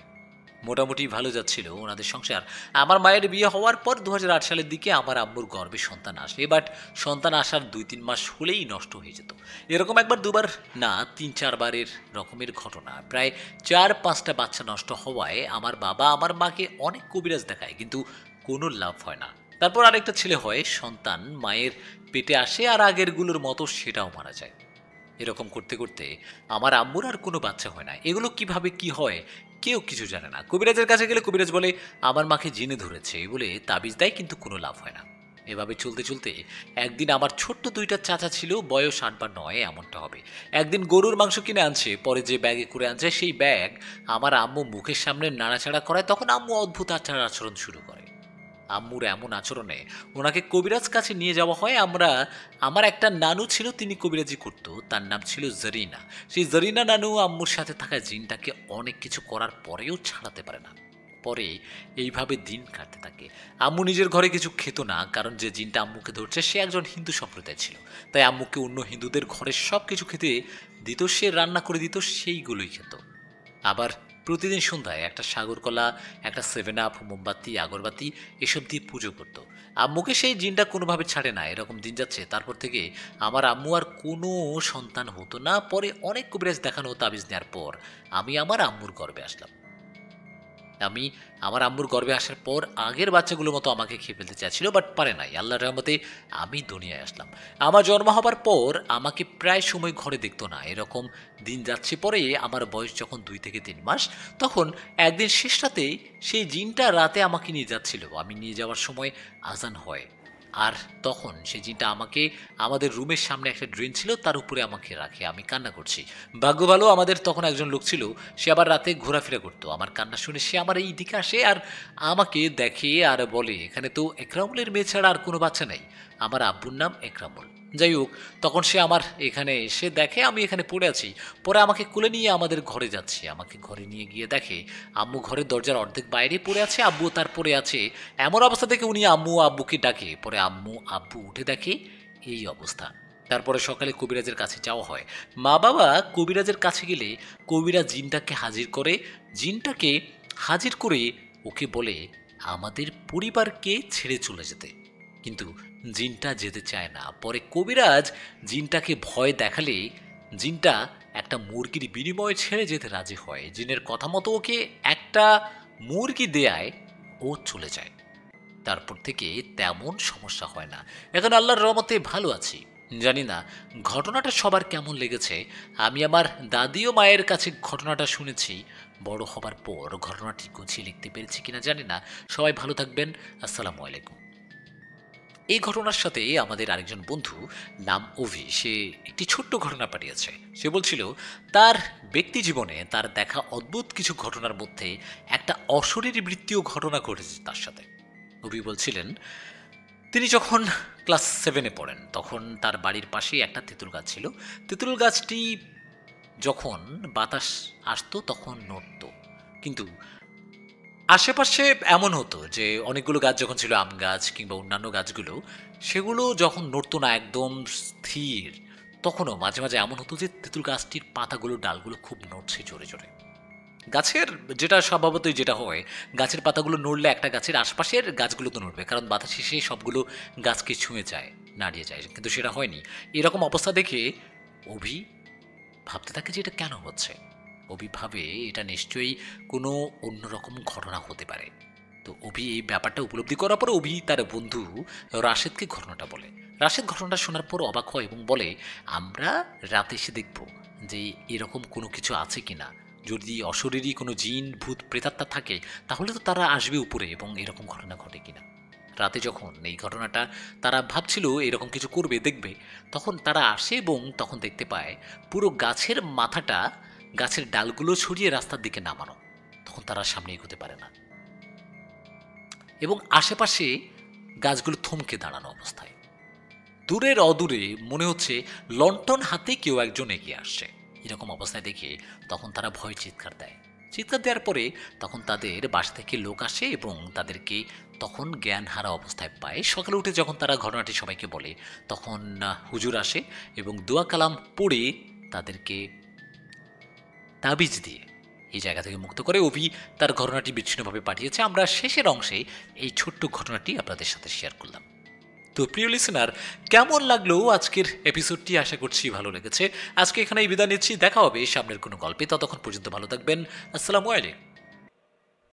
Speaker 2: মোটামুটি ভালো যাচ্ছিল ওনাদের সংসার। আমার মায়ের বিয়ে হওয়ার পর 2008 সালের দিকে আমার আম্মুর গর্ভে সন্তান আসে। বাট সন্তান আসার 2-3 মাস হলেই নষ্ট হয়ে যেত। এরকম একবার দুবার না, 3-4 বারের রকমের ঘটনা। প্রায় 4-5টা বাচ্চা নষ্ট হওয়ায় আমার বাবা আমার মাকে অনেক কবিরাজ দেখায়, কিন্তু কোনো লাভ হয় না। তারপর আরেকটা ছেলে হয়, সন্তান মায়ের পেটে আসে আর আগেরগুলোর মতো সেটাও মারা যায়। এরকম করতে করতে আমার আম্মুর আর কোনো বাচ্চা হয় না। এগুলো কিভাবে কি হয় কেউ কিছু জানে না। কবিরাজের কাছে গেলে কবিরাজ বলে আমার মাকে জিনে ধরেছে বলে তাবিজ দেয়, কিন্তু কোনো লাভ হয় না। এভাবে চলতে চলতে একদিন আমার ছোট্ট 2টা চাচা ছিল, বয়স 8 বা 9 এমনটা হবে। একদিন গরুর মাংস কিনে আনছে, পরে যে ব্যাগে করে আনছে সেই ব্যাগ আমার আম্মু মুখের সামনে নাড়াচাড়া করায়, তখন আম্মু অদ্ভুত আচরণ শুরু করে। আম্মুর এমন আচরণে ওনাকে কবিরাজ কাছে নিয়ে যাওয়া হয়। আমার একটা নানু ছিল, তিনি কবিরাজি করতো, তার নাম ছিল জরিনা। সেই জরিনা নানু আম্মুর সাথে থাকা জিনটাকে অনেক কিছু করার পরেও ছাড়াতে পারে না। পরে এইভাবে দিন কাটতে থাকে। আম্মু নিজের ঘরে কিছু খেত না, কারণ যে জিনটা আম্মুকে ধরছে সে একজন হিন্দু সম্প্রদায় ছিল। তাই আম্মুকে অন্য হিন্দুদের ঘরের সব কিছু খেতে দিত, সে রান্না করে দিত, সেইগুলোই খেত। আবার প্রতিদিন সন্ধ্যায় একটা সাগরকলা, একটা 7 আপ, মোমবাতি, আগরবাতি এসব দিয়ে পুজো করতো। আম্মুকে সেই জিনটা কোনোভাবে ছাড়ে না। এরকম দিন যাচ্ছে। তারপর থেকে আমার আম্মু আর কোনো সন্তান হতো না। পরে অনেক কবিরাজ দেখানো, তাবিজ নেওয়ার পর আমি আমার আম্মুর গর্ভে আসলাম। আমি আমার আম্মুর গর্ভে আসার পর আগের বাচ্চাগুলোর মতো আমাকে খেয়ে ফেলতে চাইছিল, বাট পারে নাই। আল্লাহর রহমতে আমি দুনিয়ায় আসলাম। আমার জন্ম হবার পর আমাকে প্রায় সময় ঘরে দেখতো না। এরকম দিন যাচ্ছে। পরে আমার বয়স যখন 2 থেকে 3 মাস, তখন একদিন শেষ রাতে সেই জিনটা রাতে আমাকে নিয়ে যাচ্ছিল। আমি নিয়ে যাওয়ার সময় আজান হয়, আর তখন সেই জিনটা আমাকে আমাদের রুমের সামনে একটা ড্রেন ছিল, তার উপরে আমাকে রাখে। আমি কান্না করছি। ভাগ্য ভালো, আমাদের তখন একজন লোক ছিল, সে আবার রাতে ঘোরাফেরা করতো। আমার কান্না শুনে সে আমার এই দিকে আসে আর আমাকে দেখে আর বলে, এখানে তো একরামুলের মেয়ে ছাড়া আর কোনো বাচ্চা নেই। আমার আব্বুর নাম একরামুল। যাই হোক, তখন সে আমার এখানে এসে দেখে আমি এখানে পড়ে আছি। পরে আমাকে কোলে নিয়ে আমাদের ঘরে যাচ্ছে। আমাকে ঘরে নিয়ে গিয়ে দেখে আম্মু ঘরের দরজার অর্ধেক বাইরে পড়ে আছে, আব্বু তার পড়ে আছে। এমন অবস্থা দেখে উনি আব্বুকে ডাকে। পরে আব্বু উঠে দেখে এই অবস্থা। তারপরে সকালে কবিরাজের কাছে যাওয়া হয়। মা বাবা কবিরাজের কাছে গেলে কবিরাজ জিনটাকে হাজির করে। জিনটাকে হাজির করে ওকে বলে আমাদের পরিবারকে ছেড়ে চলে যেতে, কিন্তু জিনটা যেতে চায় না। পরে কবিরাজ জিনটাকে ভয় দেখালে জিনটা একটা মুরগির বিনিময়ে ছেড়ে যেতে রাজি হয়। জিনের কথা মতো ওকে একটা মুরগি দেয়ায় ও চলে যায়। তারপর থেকে তেমন সমস্যা হয় না। এখন আল্লাহর রহমতে ভালো আছি। জানি না ঘটনাটা সবার কেমন লেগেছে। আমি আমার দাদি ও মায়ের কাছে ঘটনাটা শুনেছি। বড় হবার পর ঘটনাটি গুছিয়ে লিখতে পেরেছি কিনা জানি না। সবাই ভালো থাকবেন। আসসালামু আলাইকুম। এই ঘটনার সাথে আমাদের আরেকজন বন্ধু, নাম অভি, সে একটি ছোট্ট ঘটনা পাঠিয়েছে। সে বলছিল তার ব্যক্তি জীবনে তার দেখা অদ্ভুত কিছু ঘটনার মধ্যে একটা অশরীরবৃত্তীয় ঘটনা ঘটেছে তার সাথে। অভি বলছিলেন তিনি যখন ক্লাস 7-এ পড়েন, তখন তার বাড়ির পাশেই একটা তেঁতুল গাছ ছিল। তেঁতুল গাছটি যখন বাতাস আসতো তখন নড়তো, কিন্তু আশেপাশে এমন হতো যে অনেকগুলো গাছ যখন ছিল, আম গাছ কিংবা অন্যান্য গাছগুলো, সেগুলো যখন নড়তো না, একদম স্থির, তখনও মাঝে মাঝে এমন হতো যে তেঁতুল গাছটির পাতাগুলো, ডালগুলো খুব নড়ছে জোরে জোরে। গাছের যেটা স্বভাবতই যেটা হয়, গাছের পাতাগুলো নড়লে একটা গাছের আশপাশের গাছগুলো তো নড়বে, কারণ বাতাস এসে সবগুলো গাছকে ছুঁয়ে যায়, নাড়িয়ে যায়, কিন্তু সেটা হয়নি। এরকম অবস্থা দেখে অভি ভাবতে থাকে যে এটা কেন হচ্ছে। অভি ভাবে এটা নিশ্চয়ই কোনো অন্যরকম ঘটনা হতে পারে। তো অভি এই ব্যাপারটা উপলব্ধি করার পর অভি তার বন্ধু রাশেদকে ঘটনাটা বলে। রাশেদ ঘটনাটা শোনার পর অবাক হয় এবং বলে, আমরা রাতে এসে দেখব যে এরকম কোনো কিছু আছে কিনা। যদি অশরীরী কোনো জিন ভূত প্রেতাত্মা থাকে তাহলে তো তারা আসবে উপরে এবং এরকম ঘটনা ঘটে কিনা। রাতে যখন এই ঘটনাটা তারা ভাবছিল এরকম কিছু করবে দেখবে, তখন তারা আসে এবং তখন দেখতে পায় পুরো গাছের মাথাটা, গাছের ডালগুলো ছড়িয়ে রাস্তার দিকে নামানো। তখন তারা সামনে এগোতে পারে না এবং আশেপাশে গাছগুলো থমকে দাঁড়ানো অবস্থায়। দূরের অদূরে মনে হচ্ছে লণ্ঠন হাতে কেউ একজন এগিয়ে আসছে। এরকম অবস্থায় দেখে তখন তারা ভয় চিৎকার দেয়। চিৎকার দেওয়ার পরে তখন তাদের বাসা থেকে লোক আসে এবং তাদেরকে তখন জ্ঞান হারা অবস্থায় পায়। সকালে উঠে যখন তারা ঘটনাটি সবাইকে বলে তখন হুজুর আসে এবং দোয়া কালাম পড়ে তাদেরকে তাবিজ দিয়ে এই জায়গা থেকে মুক্ত করে। অভি তার ঘটনাটি বিচ্ছিন্নভাবে পাঠিয়েছে। আমরা শেষের অংশে এই ছোট্ট ঘটনাটি আপনাদের সাথে শেয়ার করলাম। তো প্রিয় লিসেনার, কেমন লাগলো আজকের এপিসোডটি? আশা করছি ভালো লেগেছে। আজকে এখানেই বিদায় নিচ্ছি, দেখা হবে সামনের কোনো গল্পে। ততক্ষণ পর্যন্ত ভালো থাকবেন। আসসালামু আলাইকুম।